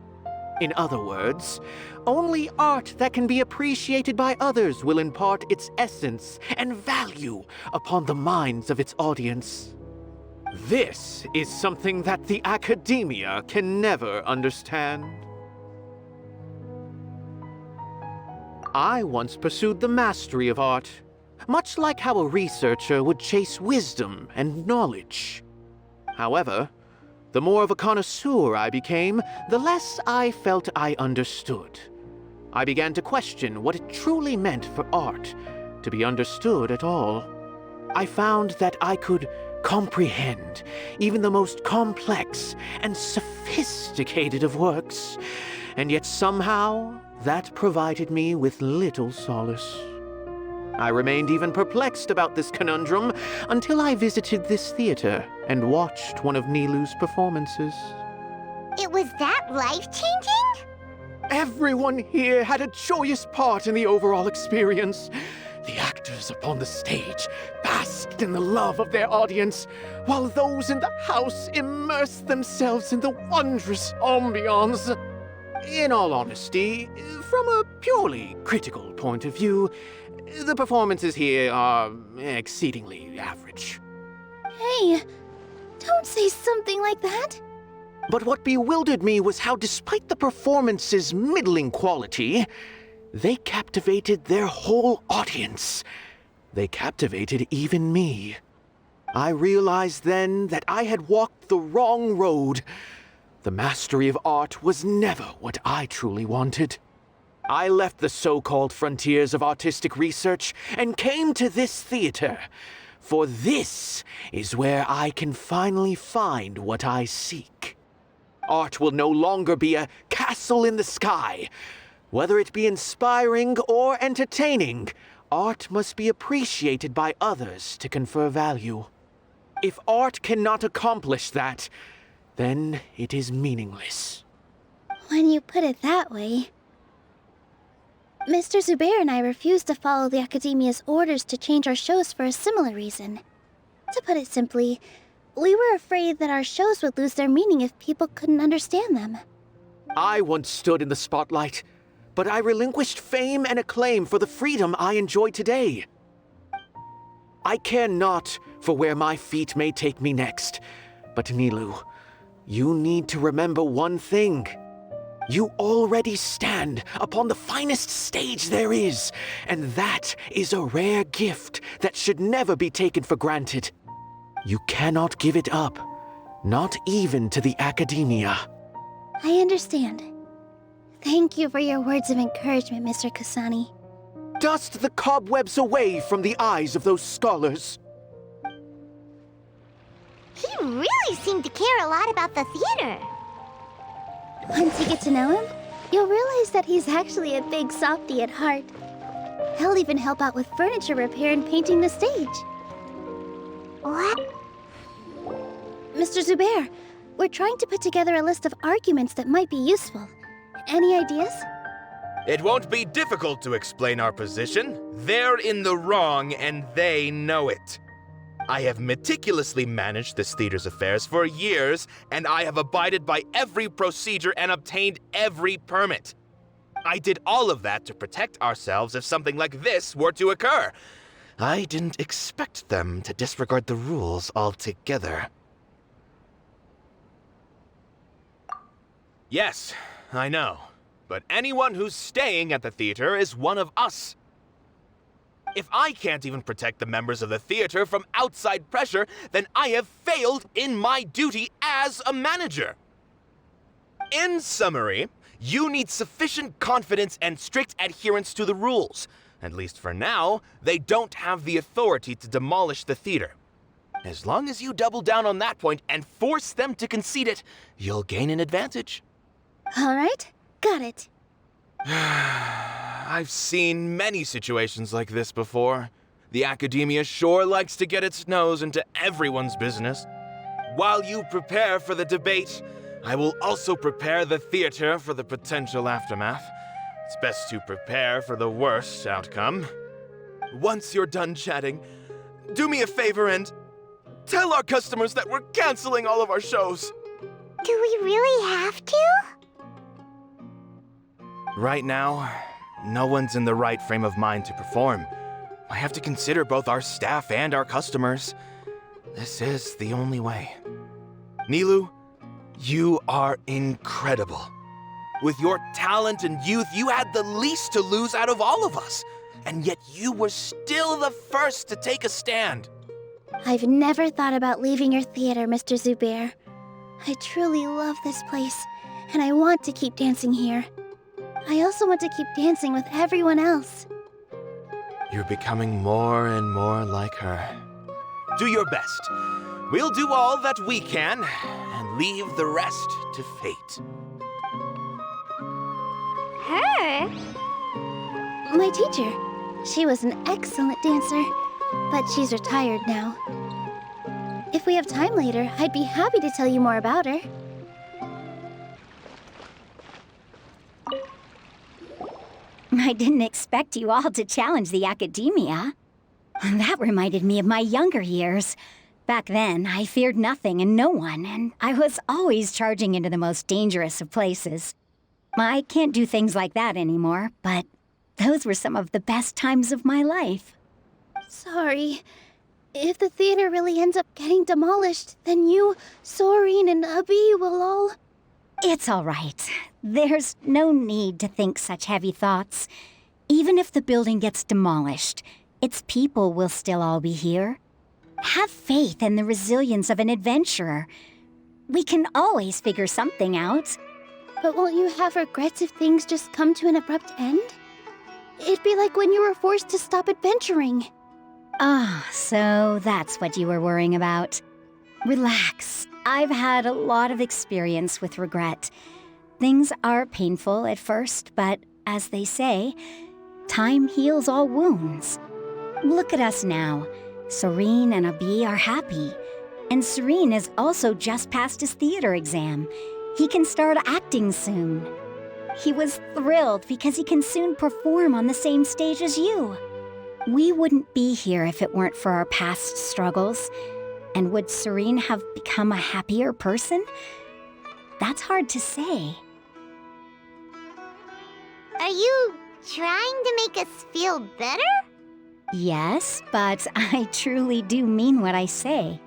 In other words, only art that can be appreciated by others will impart its essence and value upon the minds of its audience. This is something that the academia can never understand. I once pursued the mastery of art, much like how a researcher would chase wisdom and knowledge. However, the more of a connoisseur I became, the less I felt I understood. I began to question what it truly meant for art to be understood at all. I found that I could comprehend even the most complex and sophisticated of works, and yet somehow that provided me with little solace. I remained even perplexed about this conundrum until I visited this theater and watched one of Nilou's performances. It was that life-changing? Everyone here had a joyous part in the overall experience. The actors upon the stage basked in the love of their audience, while those in the house immersed themselves in the wondrous ambiance. In all honesty, from a purely critical point of view, the performances here are exceedingly average. Hey, don't say something like that. But what bewildered me was how, despite the performance's middling quality, they captivated their whole audience. They captivated even me. I realized then that I had walked the wrong road. The mastery of art was never what I truly wanted. I left the so-called frontiers of artistic research and came to this theater, for this is where I can finally find what I seek. Art will no longer be a castle in the sky. Whether it be inspiring or entertaining, art must be appreciated by others to confer value. If art cannot accomplish that, then it is meaningless. When you put it that way... Mr. Zubair and I refused to follow the Academia's orders to change our shows for a similar reason. To put it simply, we were afraid that our shows would lose their meaning if people couldn't understand them. I once stood in the spotlight, but I relinquished fame and acclaim for the freedom I enjoy today. I care not for where my feet may take me next, but Nilou, you need to remember one thing. You already stand upon the finest stage there is, and that is a rare gift that should never be taken for granted. You cannot give it up, not even to the Academia. I understand. Thank you for your words of encouragement, Mr. Kasani. Dust the cobwebs away from the eyes of those scholars. He really seemed to care a lot about the theater. Once you get to know him, you'll realize that he's actually a big softie at heart. He'll even help out with furniture repair and painting the stage. What? Mr. Zubair, we're trying to put together a list of arguments that might be useful. Any ideas? It won't be difficult to explain our position. They're in the wrong, and they know it. I have meticulously managed this theater's affairs for years, and I have abided by every procedure and obtained every permit. I did all of that to protect ourselves if something like this were to occur. I didn't expect them to disregard the rules altogether. Yes, I know. But anyone who's staying at the theater is one of us. If I can't even protect the members of the theater from outside pressure, then I have failed in my duty as a manager. In summary, you need sufficient confidence and strict adherence to the rules. At least for now, they don't have the authority to demolish the theater. As long as you double down on that point and force them to concede it, you'll gain an advantage. All right, got it. I've seen many situations like this before. The academia sure likes to get its nose into everyone's business. While you prepare for the debate, I will also prepare the theater for the potential aftermath. It's best to prepare for the worst outcome. Once you're done chatting, do me a favor and tell our customers that we're canceling all of our shows. Do we really have to? Right now, no one's in the right frame of mind to perform. I have to consider both our staff and our customers. This is the only way. Nilou, you are incredible. With your talent and youth, you had the least to lose out of all of us. And yet you were still the first to take a stand. I've never thought about leaving your theater, Mr. Zubair. I truly love this place, and I want to keep dancing here. I also want to keep dancing with everyone else. You're becoming more and more like her. Do your best. We'll do all that we can, and leave the rest to fate. Her? My teacher. She was an excellent dancer, but she's retired now. If we have time later, I'd be happy to tell you more about her. I didn't expect you all to challenge the academia. That reminded me of my younger years. Back then, I feared nothing and no one, and I was always charging into the most dangerous of places. I can't do things like that anymore, but those were some of the best times of my life. Sorry. If the theater really ends up getting demolished, then you, Soreen, and Abi will all... It's all right. There's no need to think such heavy thoughts. Even if the building gets demolished, its people will still all be here. Have faith in the resilience of an adventurer. We can always figure something out. But won't you have regrets if things just come to an abrupt end? It'd be like when you were forced to stop adventuring. Ah, so that's what you were worrying about. Relax. I've had a lot of experience with regret. Things are painful at first, but as they say, time heals all wounds. Look at us now. Serene and Abi are happy. And Serene has also just passed his theater exam. He can start acting soon. He was thrilled because he can soon perform on the same stage as you. We wouldn't be here if it weren't for our past struggles. And would Serene have become a happier person? That's hard to say. Are you trying to make us feel better? Yes, but I truly do mean what I say.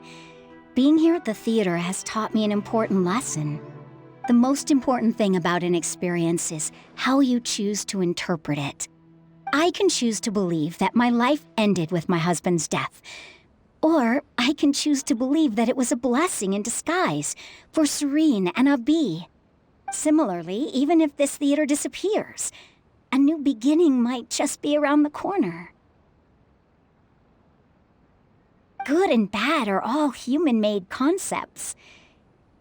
Being here at the theater has taught me an important lesson. The most important thing about an experience is how you choose to interpret it. I can choose to believe that my life ended with my husband's death. Or I can choose to believe that it was a blessing in disguise for Serene and Abi. Similarly, even if this theater disappears, a new beginning might just be around the corner. Good and bad are all human-made concepts.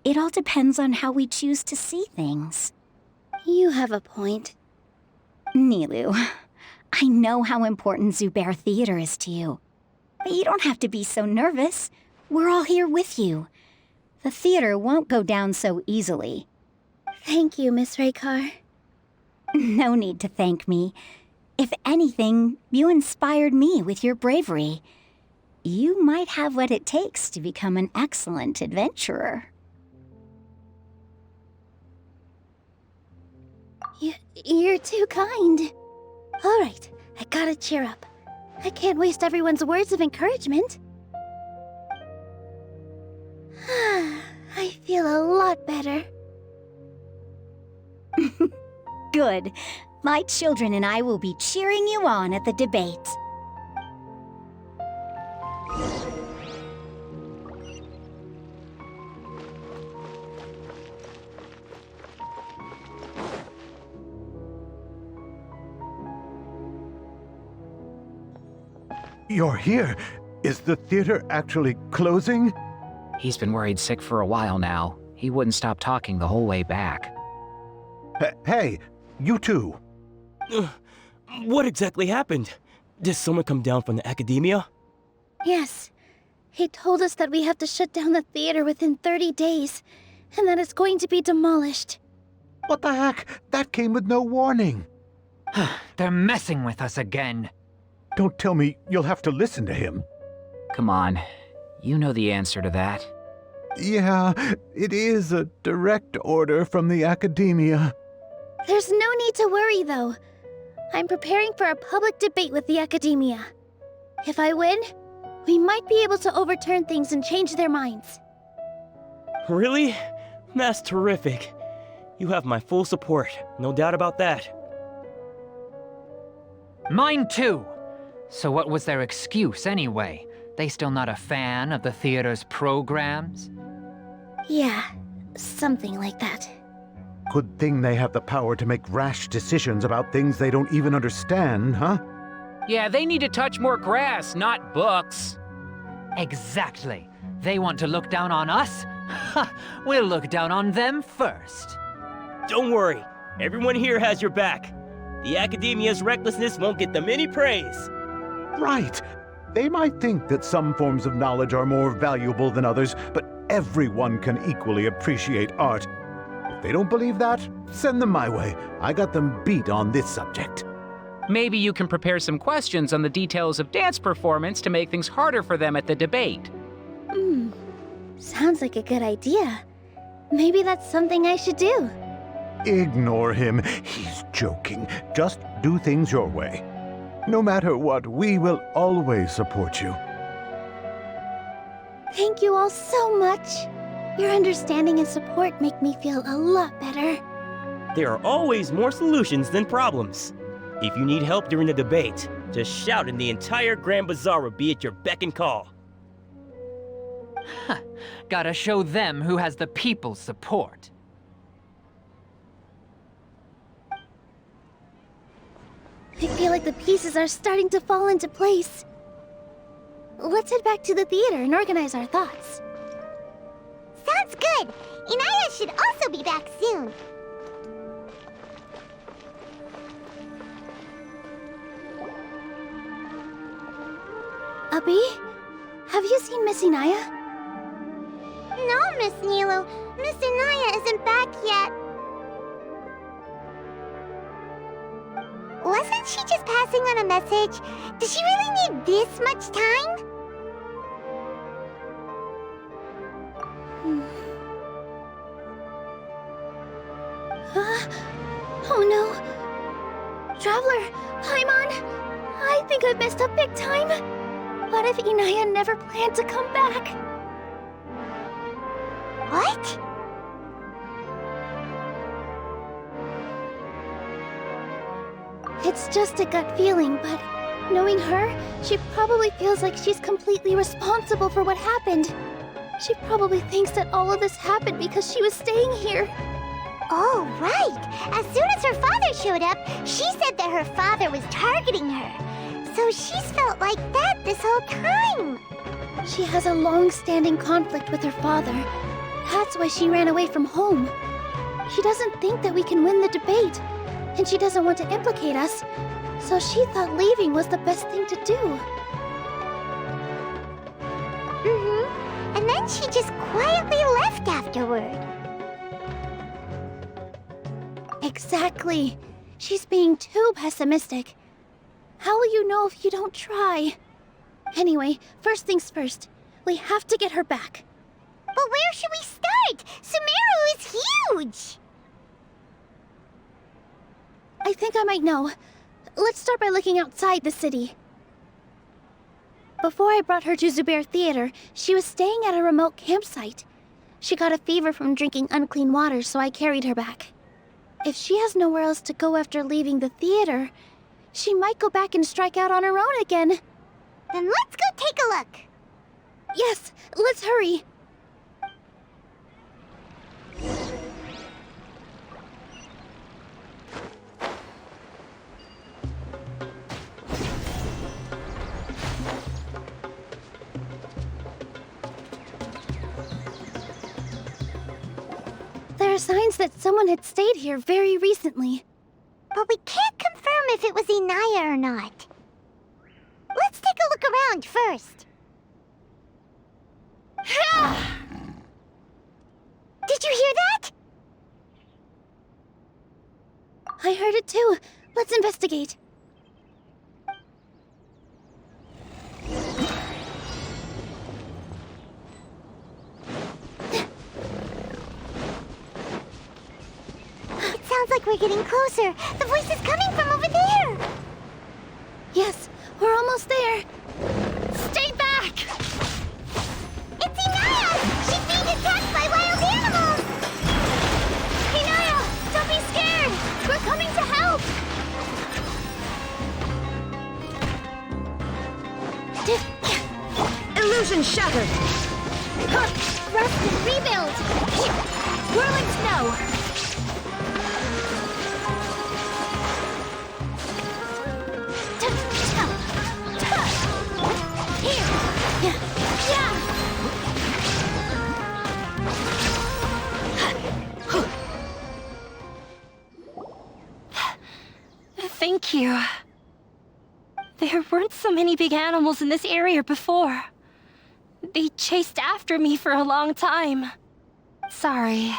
It all depends on how we choose to see things. You have a point. Nilou, I know how important Zubair Theater is to you. But you don't have to be so nervous. We're all here with you. The theater won't go down so easily. Thank you, Miss Raykar. No need to thank me. If anything, you inspired me with your bravery. You might have what it takes to become an excellent adventurer. You're too kind. All right, I gotta cheer up. I can't waste everyone's words of encouragement. I feel a lot better. Good. My children and I will be cheering you on at the debate. You're here. Is the theater actually closing? He's been worried sick for a while now. He wouldn't stop talking the whole way back. Hey, you two. What exactly happened? Did someone come down from the academia? Yes. He told us that we have to shut down the theater within 30 days, and that it's going to be demolished. What the heck? That came with no warning. They're messing with us again. Don't tell me you'll have to listen to him. Come on. You know the answer to that. Yeah, it is a direct order from the academia. There's no need to worry, though. I'm preparing for a public debate with the academia. If I win, we might be able to overturn things and change their minds. Really? That's terrific. You have my full support, no doubt about that. Mine too. So what was their excuse anyway? They still not a fan of the theater's programs? Yeah, something like that. Good thing they have the power to make rash decisions about things they don't even understand, huh? Yeah, they need to touch more grass, not books. Exactly. They want to look down on us? Ha! We'll look down on them first. Don't worry, everyone here has your back. The academia's recklessness won't get them any praise. Right. They might think that some forms of knowledge are more valuable than others, but everyone can equally appreciate art. If they don't believe that, send them my way. I got them beat on this subject. Maybe you can prepare some questions on the details of dance performance to make things harder for them at the debate. Sounds like a good idea. Maybe that's something I should do. Ignore him. He's joking. Just do things your way. No matter what, we will always support you. Thank you all so much. Your understanding and support make me feel a lot better. There are always more solutions than problems. If you need help during the debate, just shout and the entire Grand Bazaar will be at your beck and call. Gotta show them who has the people's support. I feel like the pieces are starting to fall into place. Let's head back to the theater and organize our thoughts. Sounds good. Inaya should also be back soon. Abi, have you seen Miss Inaya? No, Miss Nilou. Miss Inaya isn't back yet. Wasn't she just passing on a message? Does she really need this much time? Oh no! Traveler, Paimon! I think I've messed up big time! What if Inaya never planned to come back? What? It's just a gut feeling, but knowing her, she probably feels like she's completely responsible for what happened. She probably thinks that all of this happened because she was staying here. Oh, right. As soon as her father showed up, she said that her father was targeting her. So she's felt like that this whole time. She has a long-standing conflict with her father. That's why she ran away from home. She doesn't think that we can win the debate, and she doesn't want to implicate us, so she thought leaving was the best thing to do. And then she just quietly left afterward. Exactly. She's being too pessimistic. How will you know if you don't try? Anyway, first things first. We have to get her back. But where should we start? Sumeru is huge! I think I might know. Let's start by looking outside the city. Before I brought her to Zubair Theater, she was staying at a remote campsite. She got a fever from drinking unclean water, so I carried her back. If she has nowhere else to go after leaving the theater, she might go back and strike out on her own again. Then let's go take a look. Yes, let's hurry. There are signs that someone had stayed here very recently. But we can't confirm if it was Inaya or not. Let's take a look around first. Did you hear that? I heard it too. Let's investigate. It sounds like we're getting closer. The voice is coming from over there. Yes, we're almost there. Stay back! It's Inaya! She's being attacked by wild animals! Inaya, don't be scared! We're coming to help! Illusion shattered! Rest and rebuild! Whirling snow! Thank you. There weren't so many big animals in this area before. They chased after me for a long time. Sorry.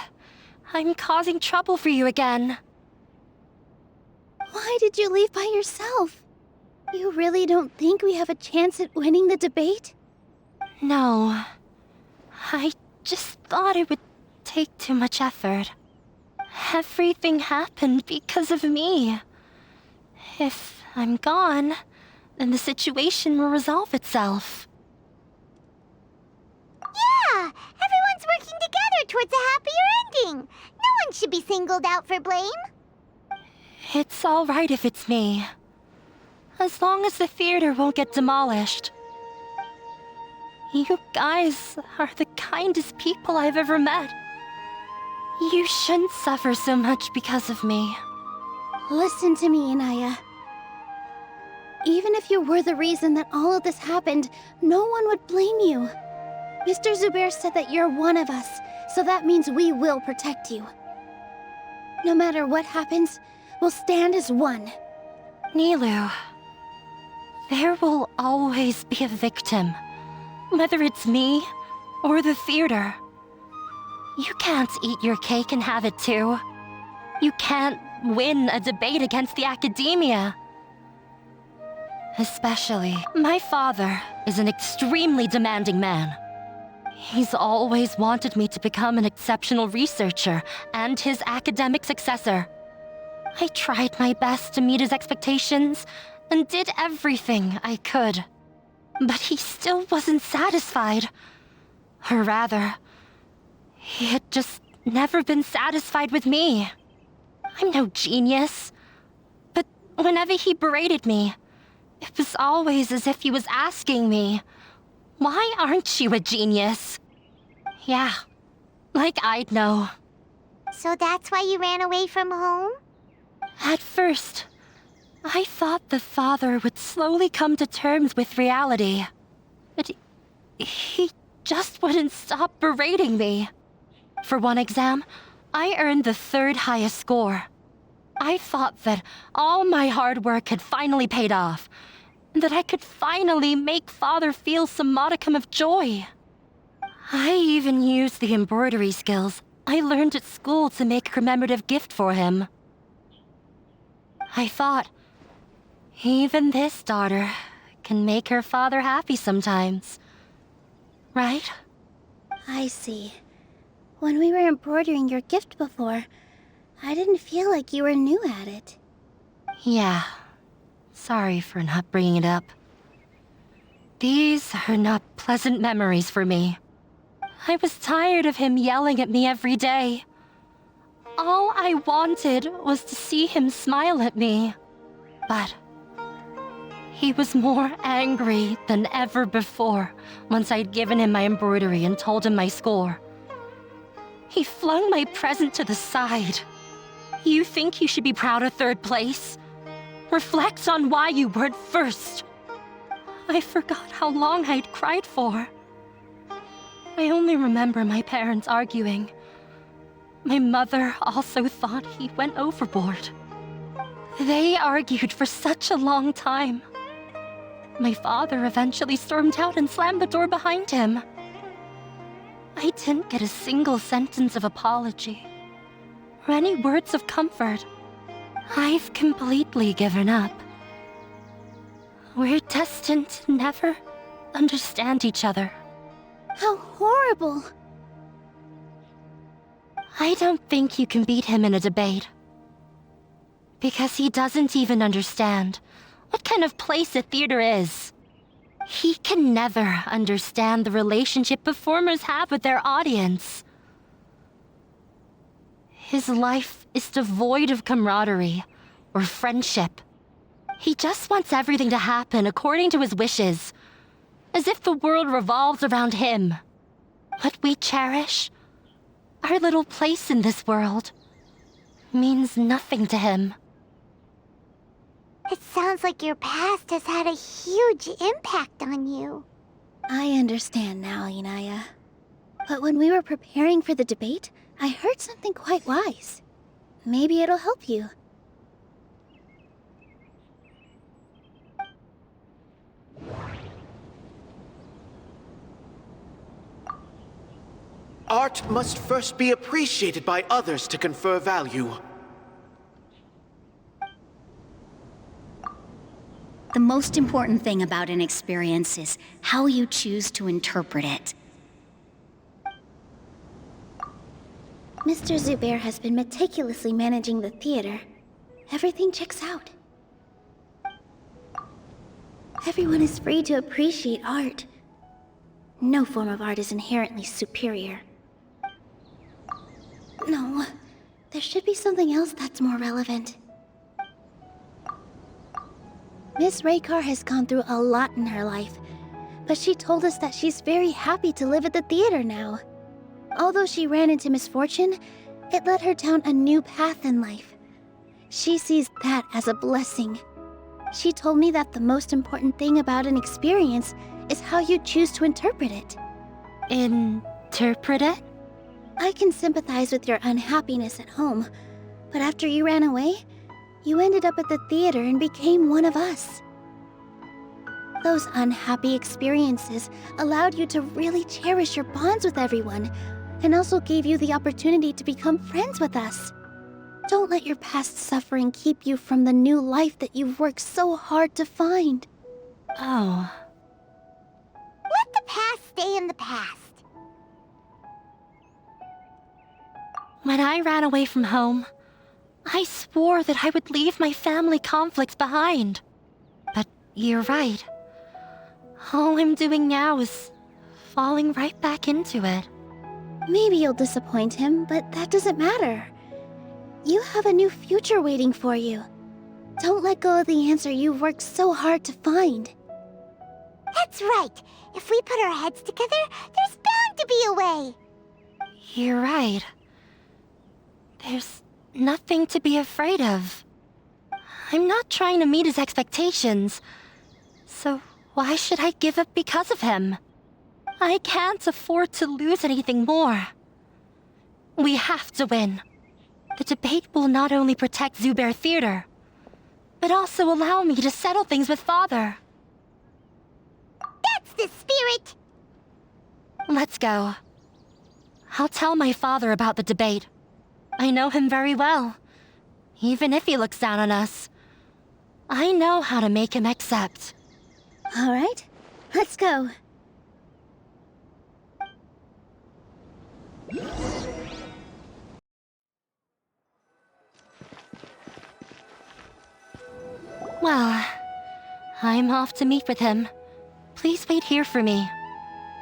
I'm causing trouble for you again. Why did you leave by yourself? You really don't think we have a chance at winning the debate? No. I just thought it would take too much effort. Everything happened because of me. If I'm gone, then the situation will resolve itself. Yeah! Everyone's working together towards a happier ending. No one should be singled out for blame. It's all right if it's me. As long as the theater won't get demolished. You guys are the kindest people I've ever met. You shouldn't suffer so much because of me. Listen to me, Inaya. Even if you were the reason that all of this happened, no one would blame you. Mr. Zubair said that you're one of us, so that means we will protect you. No matter what happens, we'll stand as one. Nilou, there will always be a victim. Whether it's me or the theater. You can't eat your cake and have it too. You can't win a debate against the academia. Especially, my father is an extremely demanding man. He's always wanted me to become an exceptional researcher and his academic successor. I tried my best to meet his expectations and did everything I could. But he still wasn't satisfied. Or rather, he had just never been satisfied with me. I'm no genius. But whenever he berated me, it was always as if he was asking me, why aren't you a genius? Yeah, like I'd know. So that's why you ran away from home? At first, I thought the father would slowly come to terms with reality. But he just wouldn't stop berating me. For one exam, I earned the 3rd highest score. I thought that all my hard work had finally paid off, and that I could finally make Father feel some modicum of joy. I even used the embroidery skills I learned at school to make a commemorative gift for him. I thought, even this daughter can make her father happy sometimes. Right? I see. When we were embroidering your gift before, I didn't feel like you were new at it. Yeah. Sorry for not bringing it up. These are not pleasant memories for me. I was tired of him yelling at me every day. All I wanted was to see him smile at me. But he was more angry than ever before once I'd given him my embroidery and told him my score. He flung my present to the side. You think you should be proud of third place? Reflect on why you weren't first. I forgot how long I'd cried for. I only remember my parents arguing. My mother also thought he went overboard. They argued for such a long time. My father eventually stormed out and slammed the door behind him. I didn't get a single sentence of apology or any words of comfort. I've completely given up. We're destined to never understand each other. How horrible! I don't think you can beat him in a debate. Because he doesn't even understand what kind of place a theater is. He can never understand the relationship performers have with their audience. His life is devoid of camaraderie or friendship. He just wants everything to happen according to his wishes, as if the world revolves around him. What we cherish, our little place in this world, means nothing to him. It sounds like your past has had a huge impact on you. I understand now, Inaya. But when we were preparing for the debate, I heard something quite wise. Maybe it'll help you. Art must first be appreciated by others to confer value. The most important thing about an experience is how you choose to interpret it. Mr. Zubair has been meticulously managing the theater. Everything checks out. Everyone is free to appreciate art. No form of art is inherently superior. No, there should be something else that's more relevant. Miss Raykar has gone through a lot in her life, but she told us that she's very happy to live at the theater now. Although she ran into misfortune, it led her down a new path in life. She sees that as a blessing. She told me that the most important thing about an experience is how you choose to interpret it. Interpret it? I can sympathize with your unhappiness at home, but after you ran away, you ended up at the theater and became one of us. Those unhappy experiences allowed you to really cherish your bonds with everyone, and also gave you the opportunity to become friends with us. Don't let your past suffering keep you from the new life that you've worked so hard to find. Oh. Let the past stay in the past. When I ran away from home, I swore that I would leave my family conflicts behind. But you're right. All I'm doing now is falling right back into it. Maybe you'll disappoint him, but that doesn't matter. You have a new future waiting for you. Don't let go of the answer you've worked so hard to find. That's right. If we put our heads together, there's bound to be a way. You're right. There's nothing to be afraid of. I'm not trying to meet his expectations. So why should I give up because of him? I can't afford to lose anything more. We have to win. The debate will not only protect Zubair Theater, but also allow me to settle things with Father. That's the spirit! Let's go. I'll tell my father about the debate. I know him very well. Even if he looks down on us, I know how to make him accept. All right, let's go. Well, I'm off to meet with him. Please wait here for me.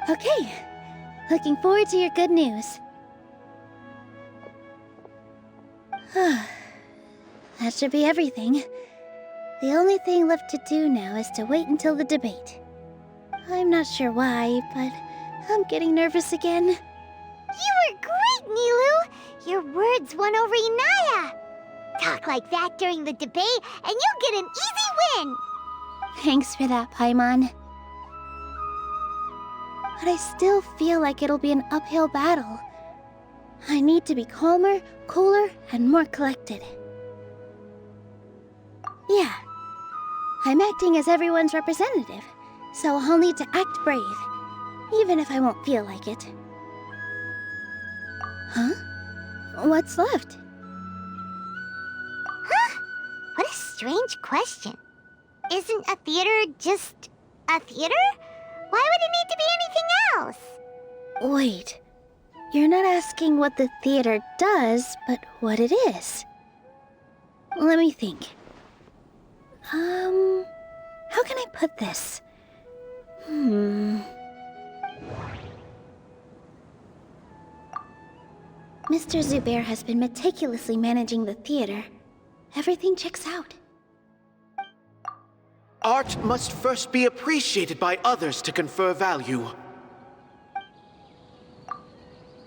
Okay, looking forward to your good news. That should be everything. The only thing left to do now is to wait until the debate. I'm not sure why, but I'm getting nervous again. You were great, Nilou! Your words won over Inaya! Talk like that during the debate, and you'll get an easy win! Thanks for that, Paimon. But I still feel like it'll be an uphill battle. I need to be calmer, cooler, and more collected. Yeah, I'm acting as everyone's representative, so I'll need to act brave, even if I won't feel like it. Huh? What's left? Huh? What a strange question. Isn't a theater just a theater? Why would it need to be anything else? Wait, you're not asking what the theater does, but what it is. Let me think. How can I put this? Mr. Zubair has been meticulously managing the theater. Everything checks out. Art must first be appreciated by others to confer value.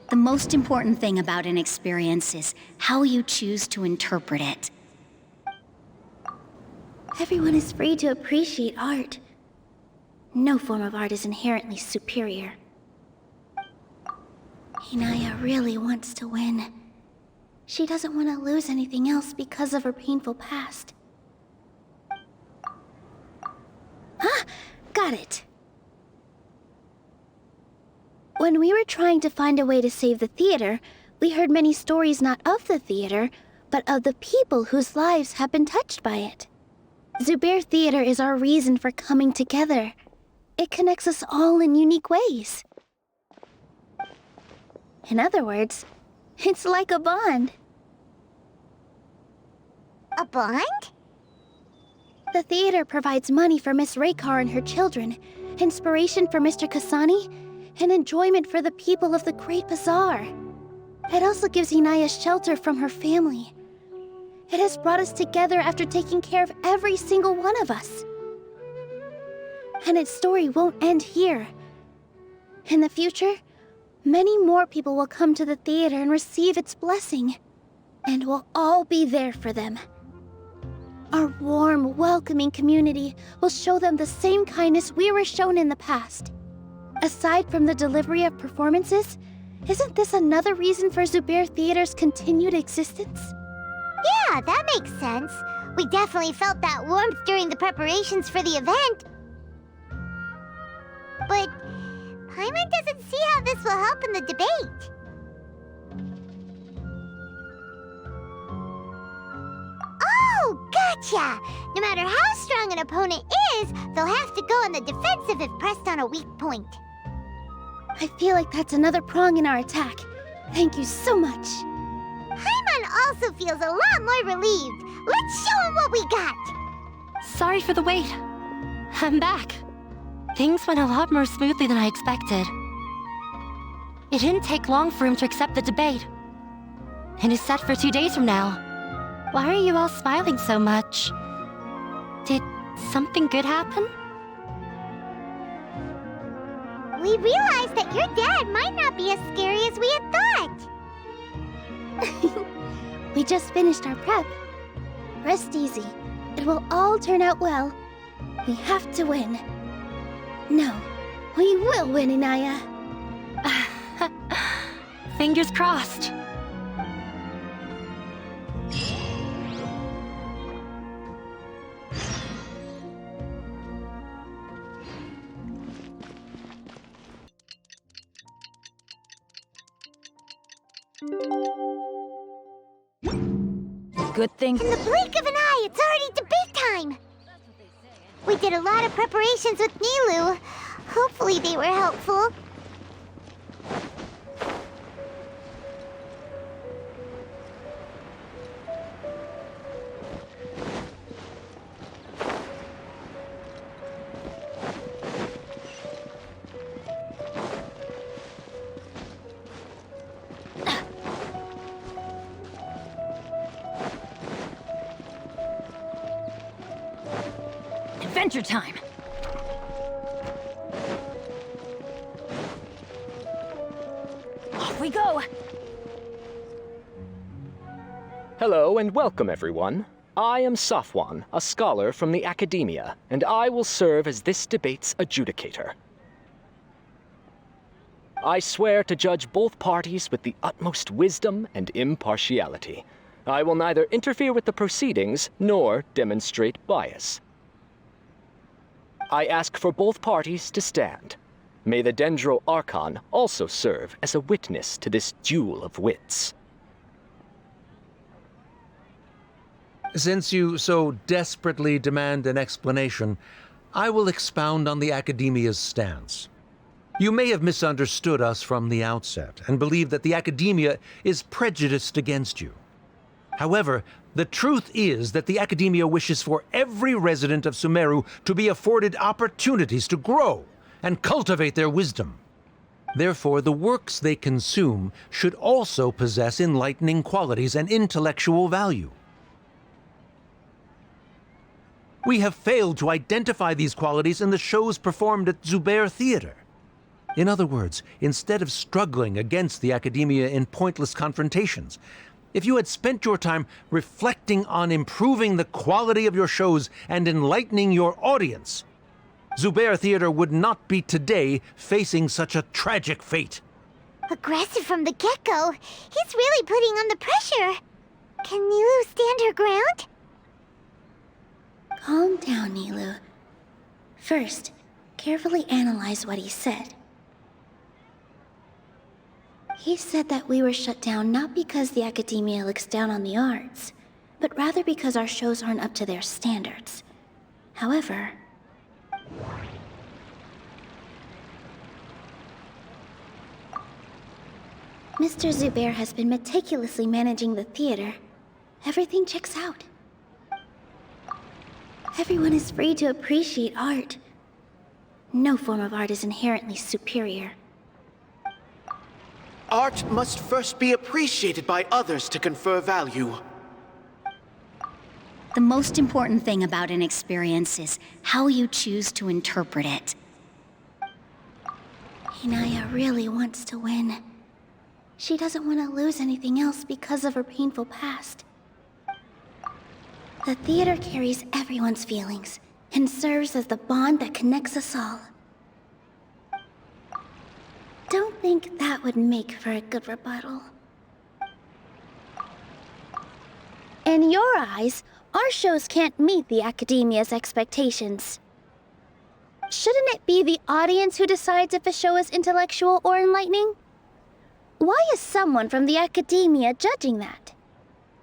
The most important thing about an experience is how you choose to interpret it. Everyone is free to appreciate art. No form of art is inherently superior. Inaya really wants to win. She doesn't want to lose anything else because of her painful past. Ah, got it. When we were trying to find a way to save the theater, we heard many stories not of the theater, but of the people whose lives have been touched by it. Zubair Theater is our reason for coming together. It connects us all in unique ways. In other words, it's like a bond. A bond? The theater provides money for Miss Raykar and her children, inspiration for Mr. Kasani, and enjoyment for the people of the Great Bazaar. It also gives Inaya shelter from her family. It has brought us together after taking care of every single one of us. And its story won't end here. In the future, many more people will come to the theater and receive its blessing. And we'll all be there for them. Our warm, welcoming community will show them the same kindness we were shown in the past. Aside from the delivery of performances, isn't this another reason for Zubair Theater's continued existence? Yeah, that makes sense. We definitely felt that warmth during the preparations for the event. But Paimon doesn't see how this will help in the debate. Oh, gotcha! No matter how strong an opponent is, they'll have to go on the defensive if pressed on a weak point. I feel like that's another prong in our attack. Thank you so much. Paimon also feels a lot more relieved. Let's show him what we got! Sorry for the wait. I'm back. Things went a lot more smoothly than I expected. It didn't take long for him to accept the debate. It is set for 2 days from now. Why are you all smiling so much? Did something good happen? We realized that your dad might not be as scary as we had thought. We just finished our prep. Rest easy. It will all turn out well. We have to win. No, we will win, Inaya. Fingers crossed. Good thing. In the blink of an eye, it's already debate time! We did a lot of preparations with Nilou. Hopefully they were helpful. Adventure time! Off we go! Hello and welcome, everyone. I am Safwan, a scholar from the academia, and I will serve as this debate's adjudicator. I swear to judge both parties with the utmost wisdom and impartiality. I will neither interfere with the proceedings nor demonstrate bias. I ask for both parties to stand. May the Dendro Archon also serve as a witness to this duel of wits. Since you so desperately demand an explanation, I will expound on the Academia's stance. You may have misunderstood us from the outset and believe that the Academia is prejudiced against you. However, the truth is that the Academia wishes for every resident of Sumeru to be afforded opportunities to grow and cultivate their wisdom. Therefore, the works they consume should also possess enlightening qualities and intellectual value. We have failed to identify these qualities in the shows performed at Zubair Theater. In other words, instead of struggling against the Academia in pointless confrontations, if you had spent your time reflecting on improving the quality of your shows and enlightening your audience, Zubair Theater would not be today facing such a tragic fate. Aggressive from the get-go. He's really putting on the pressure. Can Nilou stand her ground? Calm down, Nilou. First, carefully analyze what he said. He said that we were shut down not because the Academia looks down on the arts, but rather because our shows aren't up to their standards. However, Mr. Zubair has been meticulously managing the theater. Everything checks out. Everyone is free to appreciate art. No form of art is inherently superior. Art must first be appreciated by others to confer value. The most important thing about an experience is how you choose to interpret it. Inaya really wants to win. She doesn't want to lose anything else because of her painful past. The theater carries everyone's feelings and serves as the bond that connects us all. Don't think that would make for a good rebuttal. In your eyes, our shows can't meet the Academia's expectations. Shouldn't it be the audience who decides if a show is intellectual or enlightening? Why is someone from the Academia judging that?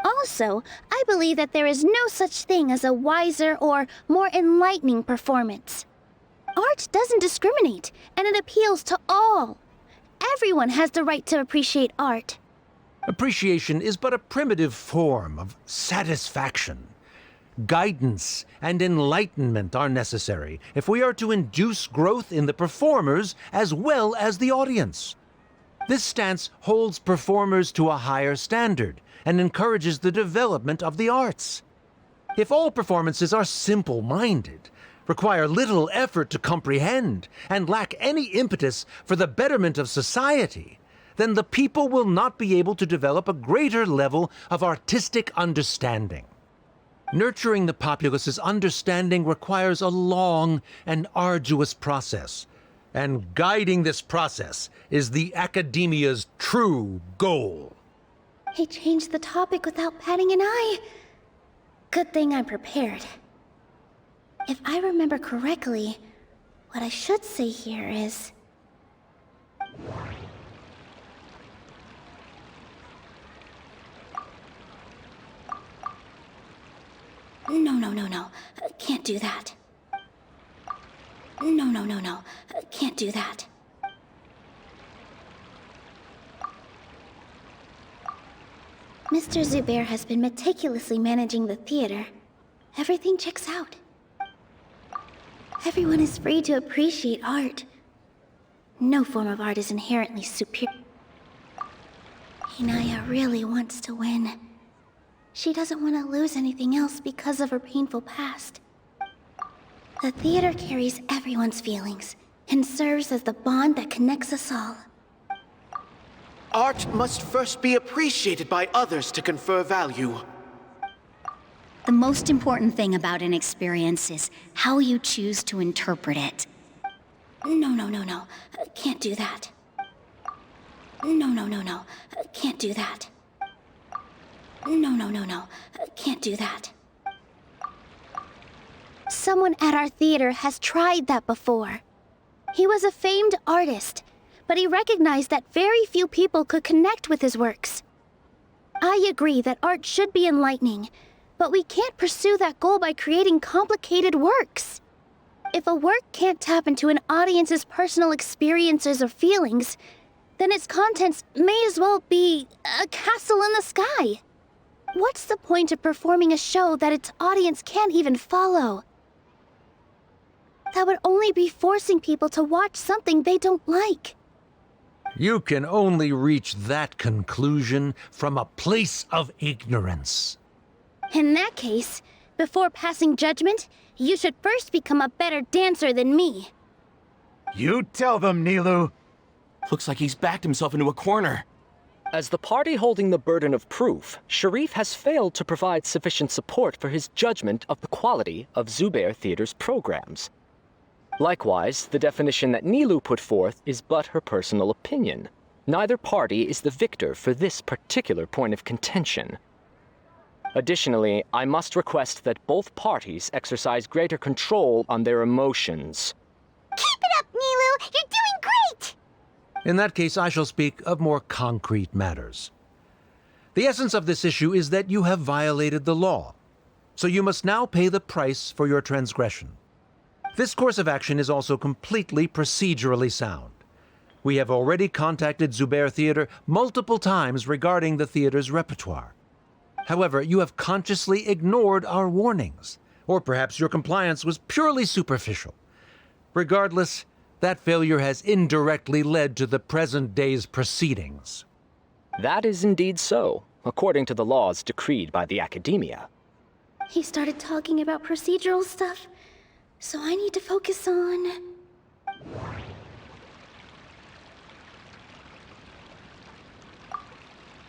Also, I believe that there is no such thing as a wiser or more enlightening performance. Art doesn't discriminate, and it appeals to all. Everyone has the right to appreciate art. Appreciation is but a primitive form of satisfaction. Guidance and enlightenment are necessary if we are to induce growth in the performers as well as the audience. This stance holds performers to a higher standard and encourages the development of the arts. If all performances are simple-minded, require little effort to comprehend, and lack any impetus for the betterment of society, then the people will not be able to develop a greater level of artistic understanding. Nurturing the populace's understanding requires a long and arduous process, and guiding this process is the Academia's true goal. He changed the topic without batting an eye. Good thing I'm prepared. If I remember correctly, what I should say here is... No. Can't do that. No. Can't do that. Mr. Zubair has been meticulously managing the theater. Everything checks out. Everyone is free to appreciate art. No form of art is inherently superior. Inaya really wants to win. She doesn't want to lose anything else because of her painful past. The theater carries everyone's feelings and serves as the bond that connects us all. Art must first be appreciated by others to confer value. The most important thing about an experience is how you choose to interpret it. No. Can't do that. No. Can't do that. No. Can't do that. Someone at our theater has tried that before. He was a famed artist, but he recognized that very few people could connect with his works. I agree that art should be enlightening, but we can't pursue that goal by creating complicated works. If a work can't tap into an audience's personal experiences or feelings, then its contents may as well be a castle in the sky. What's the point of performing a show that its audience can't even follow? That would only be forcing people to watch something they don't like. You can only reach that conclusion from a place of ignorance. In that case, before passing judgment, you should first become a better dancer than me. You tell them, Nilou. Looks like he's backed himself into a corner. As the party holding the burden of proof, Sharif has failed to provide sufficient support for his judgment of the quality of Zubair Theater's programs. Likewise, the definition that Nilou put forth is but her personal opinion. Neither party is the victor for this particular point of contention. Additionally, I must request that both parties exercise greater control on their emotions. Keep it up, Nilou! You're doing great! In that case, I shall speak of more concrete matters. The essence of this issue is that you have violated the law, so you must now pay the price for your transgression. This course of action is also completely procedurally sound. We have already contacted Zubair Theater multiple times regarding the theater's repertoire. However, you have consciously ignored our warnings, or perhaps your compliance was purely superficial. Regardless, that failure has indirectly led to the present day's proceedings. That is indeed so, according to the laws decreed by the Academia. He started talking about procedural stuff, so I need to focus on...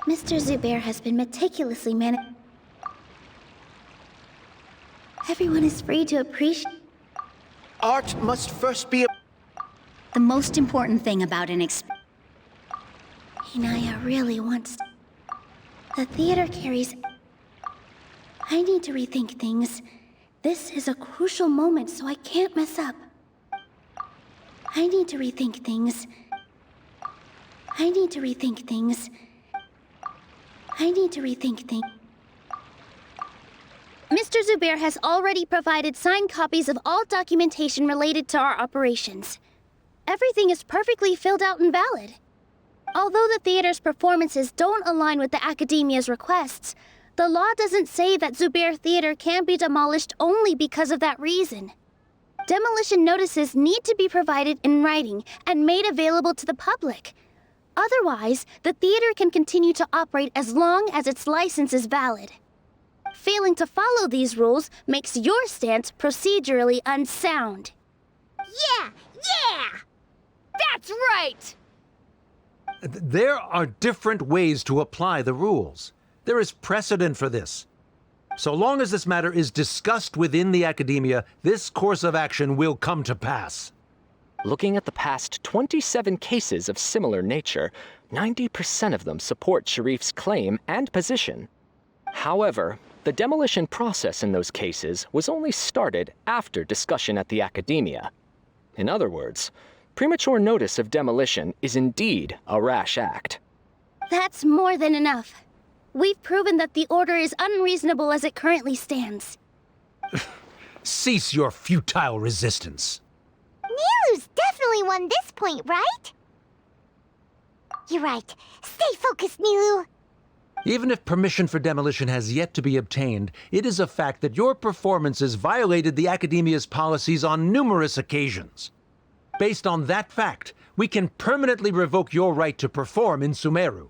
Mr. Zubair has been meticulously Everyone is free to appreciate... Art must first be... The most important thing about an experience... Inaya really wants... The theater carries... I need to rethink things. This is a crucial moment, so I can't mess up. I need to rethink things. I need to rethink things. Mr. Zubair has already provided signed copies of all documentation related to our operations. Everything is perfectly filled out and valid. Although the theater's performances don't align with the Academia's requests, the law doesn't say that Zubair Theater can be demolished only because of that reason. Demolition notices need to be provided in writing and made available to the public. Otherwise, the theater can continue to operate as long as its license is valid. Failing to follow these rules makes your stance procedurally unsound. Yeah! That's right! There are different ways to apply the rules. There is precedent for this. So long as this matter is discussed within the Academia, this course of action will come to pass. Looking at the past 27 cases of similar nature, 90% of them support Sharif's claim and position. However, the demolition process in those cases was only started after discussion at the Academia. In other words, premature notice of demolition is indeed a rash act. That's more than enough. We've proven that the order is unreasonable as it currently stands. Cease your futile resistance. Nilou's definitely won this point, right? You're right. Stay focused, Nilou. Even if permission for demolition has yet to be obtained, it is a fact that your performances violated the Academia's policies on numerous occasions. Based on that fact, we can permanently revoke your right to perform in Sumeru.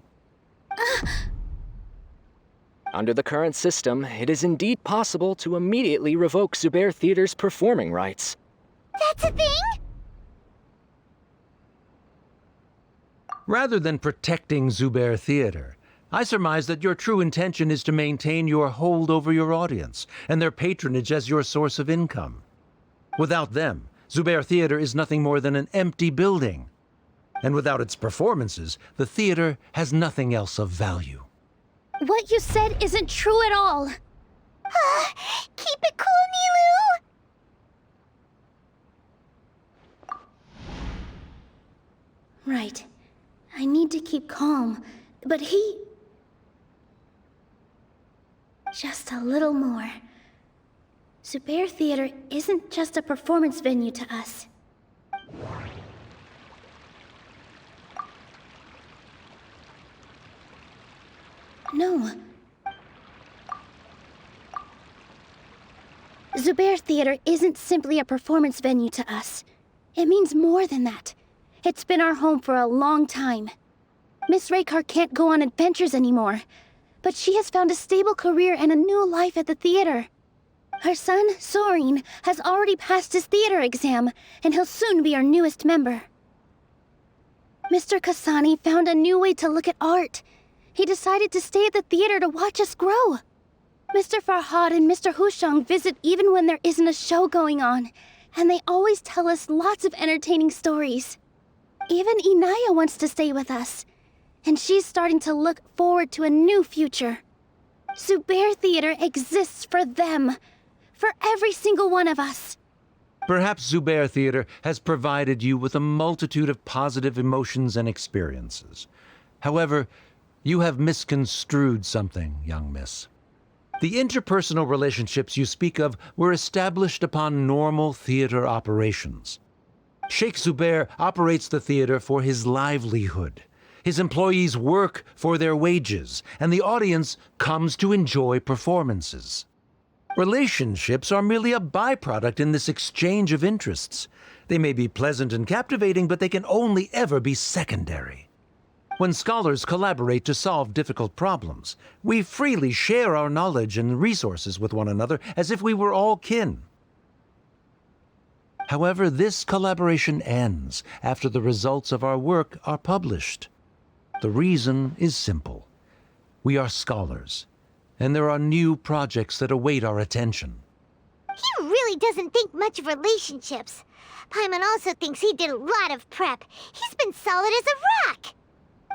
Under the current system, it is indeed possible to immediately revoke Zubair Theater's performing rights. That's a thing? Rather than protecting Zubair Theater, I surmise that your true intention is to maintain your hold over your audience and their patronage as your source of income. Without them, Zubair Theater is nothing more than an empty building. And without its performances, the theater has nothing else of value. What you said isn't true at all. Keep it cool, Nilou! Right. I need to keep calm, but he... Just a little more. Zubair Theater isn't just a performance venue to us. No. Zubair Theater isn't simply a performance venue to us. It means more than that. It's been our home for a long time. Miss Raykar can't go on adventures anymore, but she has found a stable career and a new life at the theater. Her son, Soren, has already passed his theater exam, and he'll soon be our newest member. Mr. Kasani found a new way to look at art. He decided to stay at the theater to watch us grow. Mr. Farhad and Mr. Hushang visit even when there isn't a show going on, and they always tell us lots of entertaining stories. Even Inaya wants to stay with us, and she's starting to look forward to a new future. Zubair Theater exists for them, for every single one of us. Perhaps Zubair Theater has provided you with a multitude of positive emotions and experiences. However, you have misconstrued something, young miss. The interpersonal relationships you speak of were established upon normal theater operations. Sheikh Zubair operates the theater for his livelihood. His employees work for their wages, and the audience comes to enjoy performances. Relationships are merely a byproduct in this exchange of interests. They may be pleasant and captivating, but they can only ever be secondary. When scholars collaborate to solve difficult problems, we freely share our knowledge and resources with one another as if we were all kin. However, this collaboration ends after the results of our work are published. The reason is simple. We are scholars, and there are new projects that await our attention. He really doesn't think much of relationships. Paimon also thinks he did a lot of prep. He's been solid as a rock.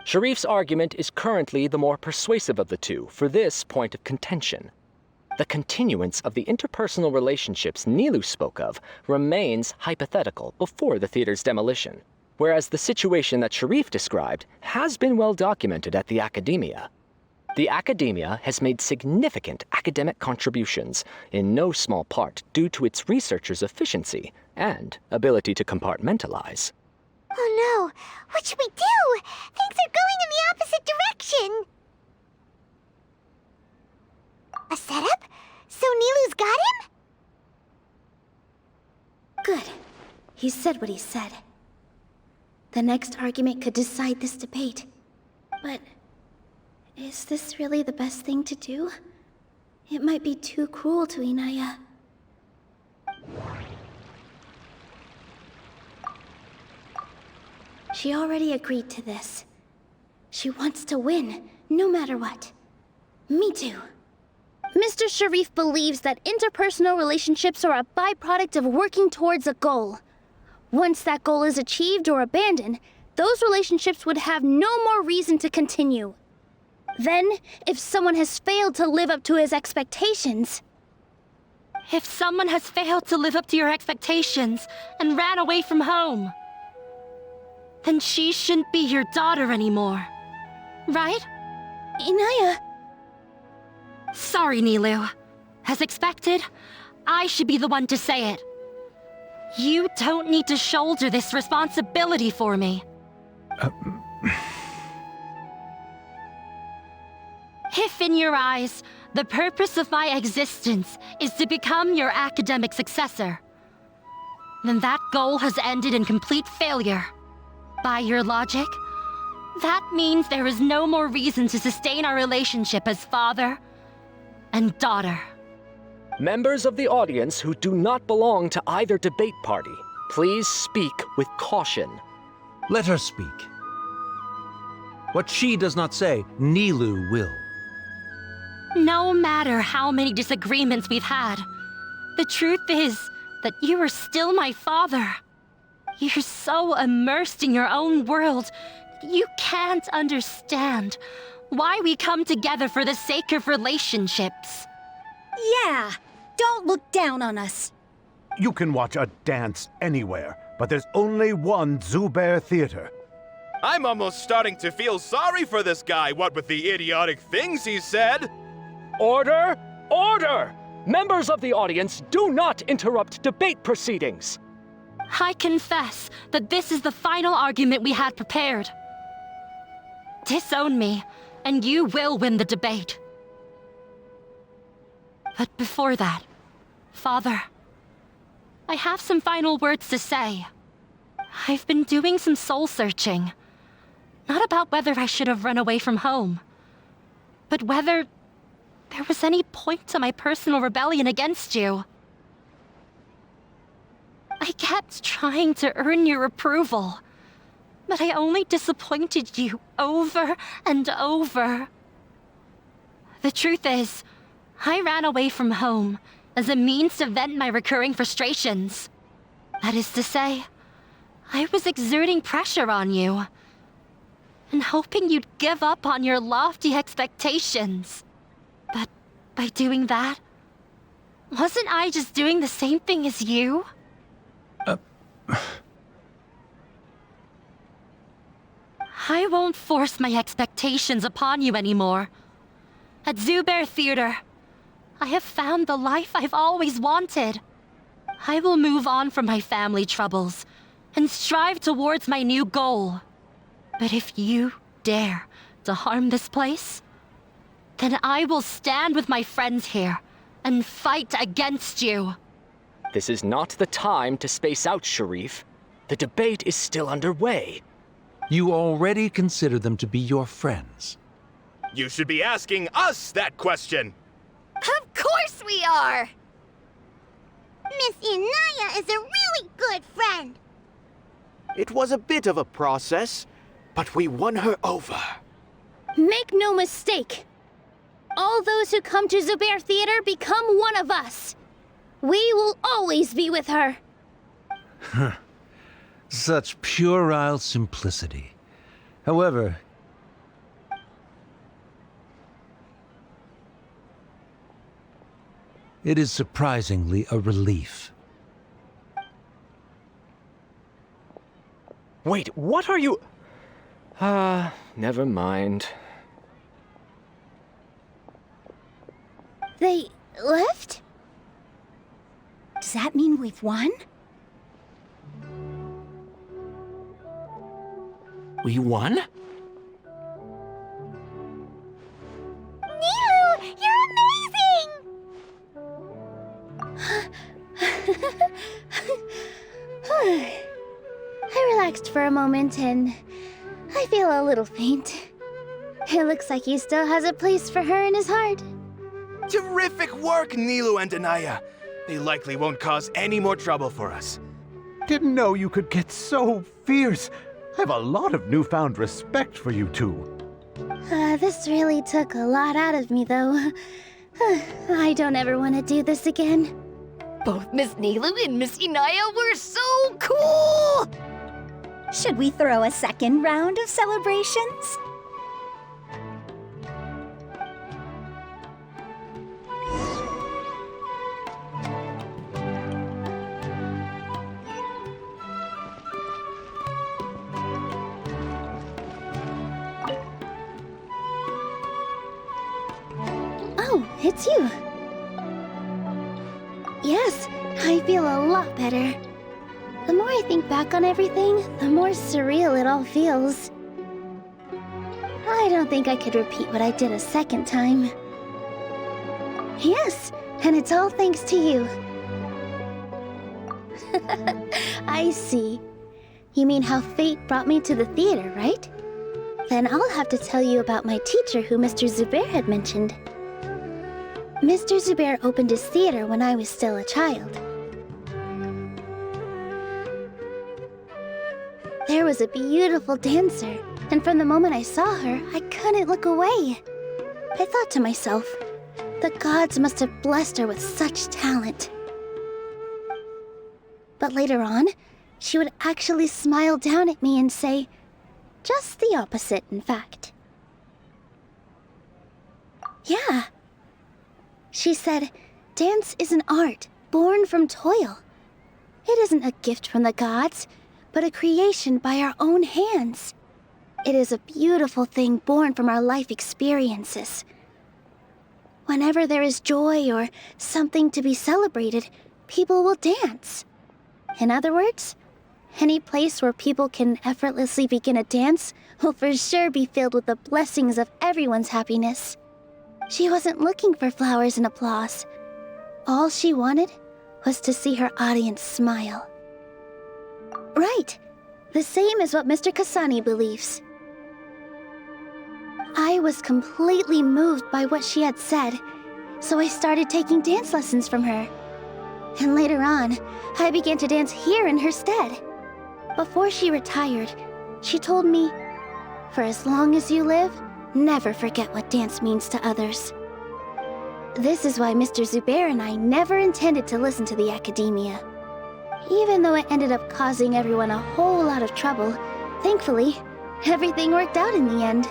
Sharif's argument is currently the more persuasive of the two for this point of contention. The continuance of the interpersonal relationships Nilou spoke of remains hypothetical before the theater's demolition, whereas the situation that Sharif described has been well documented at the Academia. The Academia has made significant academic contributions, in no small part due to its researchers' efficiency and ability to compartmentalize. Oh no! What should we do? Things are going in the opposite direction! A setup? So Nilou's got him? Good. He said what he said. The next argument could decide this debate. But is this really the best thing to do? It might be too cruel to Inaya. She already agreed to this. She wants to win, no matter what. Me too. Mr. Sharif believes that interpersonal relationships are a byproduct of working towards a goal. Once that goal is achieved or abandoned, those relationships would have no more reason to continue. Then, if someone has failed to live up to his expectations... If someone has failed to live up to your expectations and ran away from home, then she shouldn't be your daughter anymore. Right? Inaya... Sorry, Nilou. As expected, I should be the one to say it. You don't need to shoulder this responsibility for me. If in your eyes, the purpose of my existence is to become your academic successor, then that goal has ended in complete failure. By your logic, that means there is no more reason to sustain our relationship as father and daughter. Members of the audience who do not belong to either debate party, please speak with caution. Let her speak. What she does not say, Nilou will. No matter how many disagreements we've had, the truth is that you are still my father. You're so immersed in your own world, you can't understand why we come together for the sake of relationships. Yeah, don't look down on us. You can watch a dance anywhere, but there's only one Zubair Theater. I'm almost starting to feel sorry for this guy, what with the idiotic things he said. Order! Order! Members of the audience, do not interrupt debate proceedings. I confess that this is the final argument we had prepared. Disown me, and you will win the debate. But before that, Father, I have some final words to say. I've been doing some soul-searching. Not about whether I should have run away from home, but whether there was any point to my personal rebellion against you. I kept trying to earn your approval, but I only disappointed you over and over. The truth is, I ran away from home as a means to vent my recurring frustrations. That is to say, I was exerting pressure on you, and hoping you'd give up on your lofty expectations. But by doing that, wasn't I just doing the same thing as you? I won't force my expectations upon you anymore. At Zubair Theater, I have found the life I've always wanted. I will move on from my family troubles and strive towards my new goal. But if you dare to harm this place, then I will stand with my friends here and fight against you. This is not the time to space out, Sharif. The debate is still underway. You already consider them to be your friends. You should be asking us that question. Of course we are! Miss Inaya is a really good friend. It was a bit of a process, but we won her over. Make no mistake. All those who come to Zubair Theater become one of us. We will always be with her. Such puerile simplicity. However, it is surprisingly a relief. Wait, what are you... never mind. They left? Does that mean we've won? We won? Nilou, you're amazing! I relaxed for a moment and I feel a little faint. It looks like he still has a place for her in his heart. Terrific work, Nilou and Anaya. They likely won't cause any more trouble for us. Didn't know you could get so fierce. I have a lot of newfound respect for you two. This really took a lot out of me, though. I don't ever want to do this again. Both Miss Nilou and Miss Inaya were so cool! Should we throw a second round of celebrations? Oh, it's you. Yes, I feel a lot better. The more I think back on everything, the more surreal it all feels. I don't think I could repeat what I did a second time. Yes, and it's all thanks to you. I see. You mean how fate brought me to the theater, right? Then I'll have to tell you about my teacher who Mr. Zubair had mentioned. Mr. Zubair opened his theater when I was still a child. There was a beautiful dancer, and from the moment I saw her, I couldn't look away. I thought to myself, the gods must have blessed her with such talent. But later on, she would actually smile down at me and say, just the opposite, in fact. Yeah. She said, dance is an art born from toil. It isn't a gift from the gods, but a creation by our own hands. It is a beautiful thing born from our life experiences. Whenever there is joy or something to be celebrated, people will dance. In other words, any place where people can effortlessly begin a dance will for sure be filled with the blessings of everyone's happiness. She wasn't looking for flowers and applause. All she wanted was to see her audience smile. Right. The same as what Mr. Kasani believes. I was completely moved by what she had said, so I started taking dance lessons from her. And later on, I began to dance here in her stead. Before she retired, she told me, for as long as you live, never forget what dance means to others. This is why Mr. Zubair and I never intended to listen to the academia. Even though it ended up causing everyone a whole lot of trouble, thankfully, everything worked out in the end.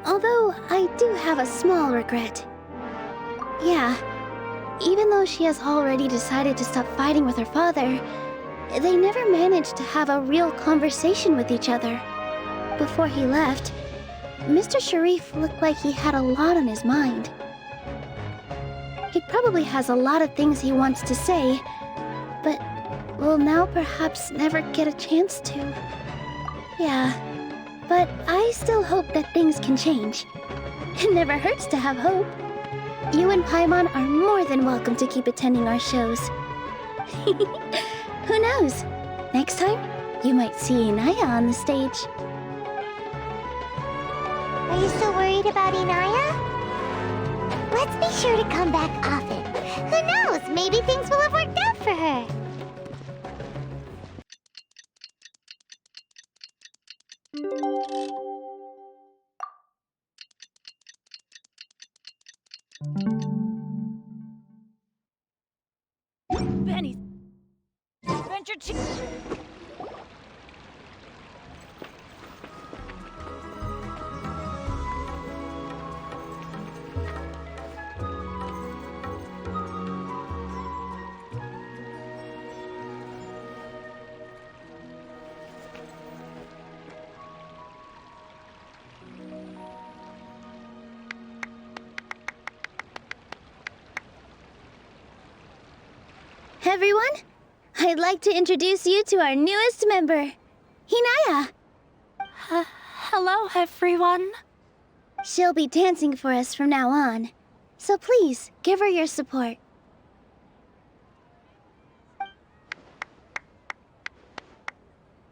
Although, I do have a small regret. Yeah, even though she has already decided to stop fighting with her father, they never managed to have a real conversation with each other. Before he left, Mr. Sharif looked like he had a lot on his mind. He probably has a lot of things he wants to say, but will now perhaps never get a chance to. Yeah, but I still hope that things can change. It never hurts to have hope. You and Paimon are more than welcome to keep attending our shows. Who knows? Next time, you might see Inaya on the stage. Are you still worried about Inaya? Let's be sure to come back often. Who knows? Maybe things will have worked out for her. Benny's Adventure Everyone, I'd like to introduce you to our newest member, Inaya. Hello, everyone. She'll be dancing for us from now on, so please give her your support.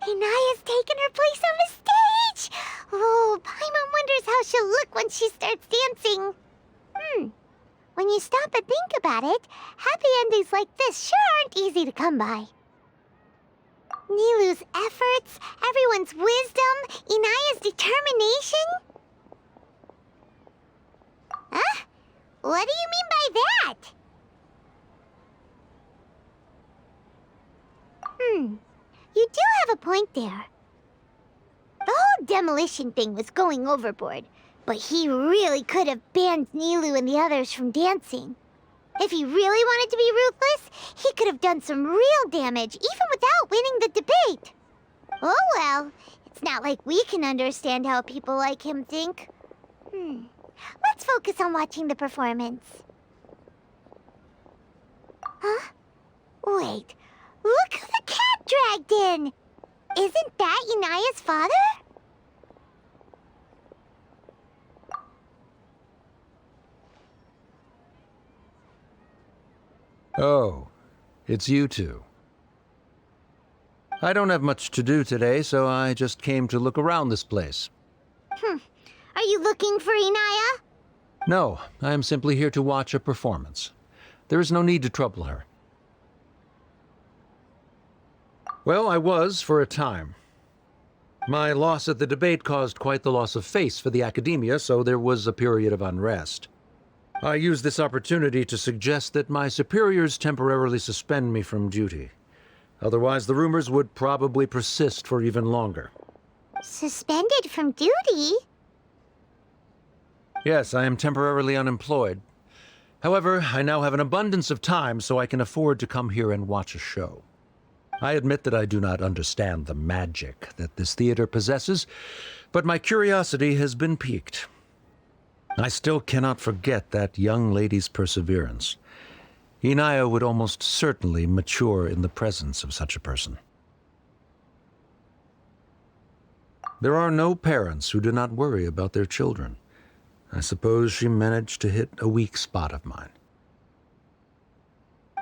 Inaya's taken her place on the stage! Oh, Paimon wonders how she'll look when she starts dancing. When you stop and think about it, happy endings like this sure aren't easy to come by. Nilou's efforts, everyone's wisdom, Inaya's determination? Huh? What do you mean by that? You do have a point there. The whole demolition thing was going overboard, but he really could have banned Nilou and the others from dancing. If he really wanted to be ruthless, he could have done some real damage, even without winning the debate. Oh well, it's not like we can understand how people like him think. Let's focus on watching the performance. Huh? Wait, look who the cat dragged in! Isn't that Inaya's father? Oh, it's you two. I don't have much to do today, so I just came to look around this place. Are you looking for Inaya? No, I am simply here to watch a performance. There is no need to trouble her. Well, I was for a time. My loss at the debate caused quite the loss of face for the academia, so there was a period of unrest. I used this opportunity to suggest that my superiors temporarily suspend me from duty. Otherwise, the rumors would probably persist for even longer. Suspended from duty? Yes, I am temporarily unemployed. However, I now have an abundance of time, so I can afford to come here and watch a show. I admit that I do not understand the magic that this theater possesses, but my curiosity has been piqued. I still cannot forget that young lady's perseverance. Inaya would almost certainly mature in the presence of such a person. There are no parents who do not worry about their children. I suppose she managed to hit a weak spot of mine.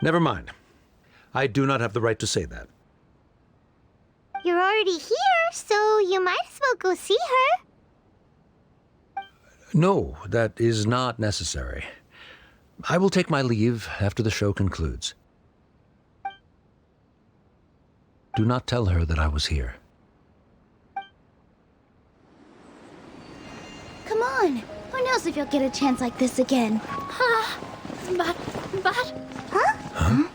Never mind. I do not have the right to say that. You're already here, so you might as well go see her. No, that is not necessary. I will take my leave after the show concludes. Do not tell her that I was here. Come on. Who knows if you'll get a chance like this again? But... Huh?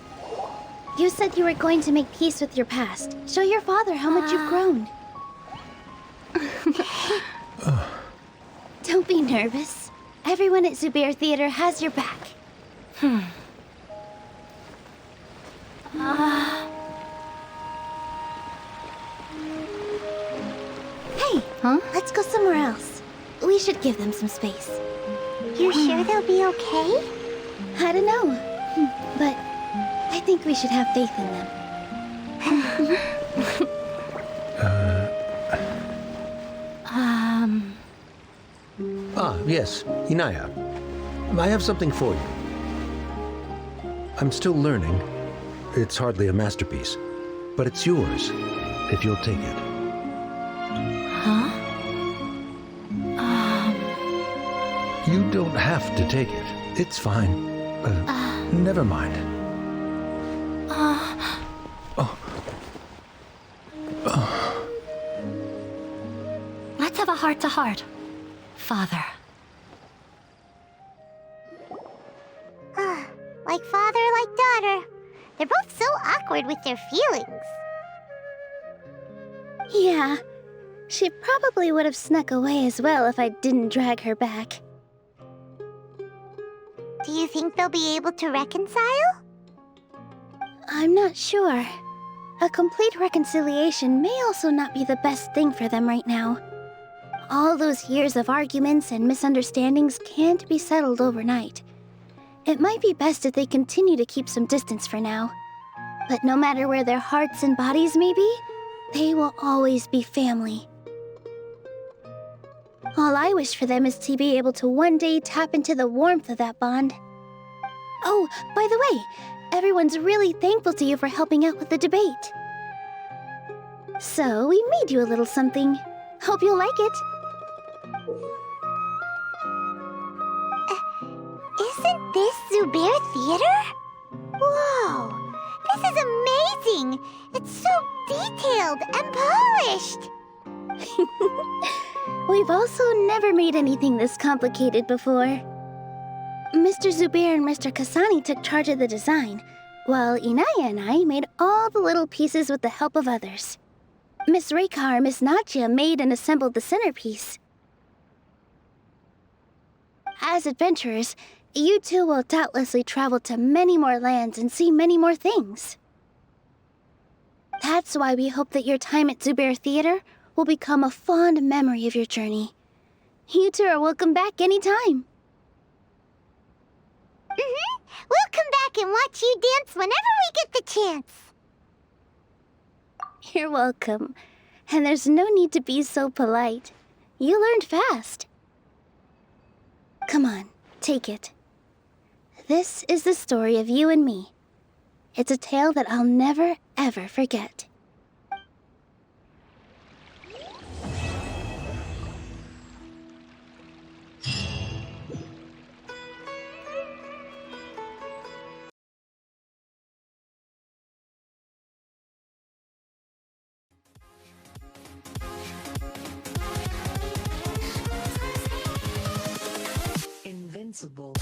You said you were going to make peace with your past. Show your father how much you've grown. Don't be nervous. Everyone at Zubair Theater has your back. Hey, Let's go somewhere else. We should give them some space. You sure they'll be okay? I don't know. But I think we should have faith in them. Yes, Inaya. I have something for you. I'm still learning. It's hardly a masterpiece, but it's yours, if you'll take it. You don't have to take it. It's fine. Never mind. let's have a heart-to-heart, Father. Like father, like daughter. They're both so awkward with their feelings. Yeah. She probably would have snuck away as well if I didn't drag her back. Do you think they'll be able to reconcile? I'm not sure. A complete reconciliation may also not be the best thing for them right now. All those years of arguments and misunderstandings can't be settled overnight. It might be best if they continue to keep some distance for now. But no matter where their hearts and bodies may be, they will always be family. All I wish for them is to be able to one day tap into the warmth of that bond. Oh, by the way, everyone's really thankful to you for helping out with the debate. So, we made you a little something. Hope you'll like it. Isn't this Zubair Theater? Whoa! This is amazing! It's so detailed and polished! We've also never made anything this complicated before. Mr. Zubair and Mr. Kasani took charge of the design, while Inaya and I made all the little pieces with the help of others. Miss Reika or Miss Nadja made and assembled the centerpiece. As adventurers, you two will doubtlessly travel to many more lands and see many more things. That's why we hope that your time at Zubair Theater will become a fond memory of your journey. You two are welcome back anytime. We'll come back and watch you dance whenever we get the chance. You're welcome. And there's no need to be so polite. You learned fast. Come on, take it. This is the story of you and me. It's a tale that I'll never, ever forget. Invincible.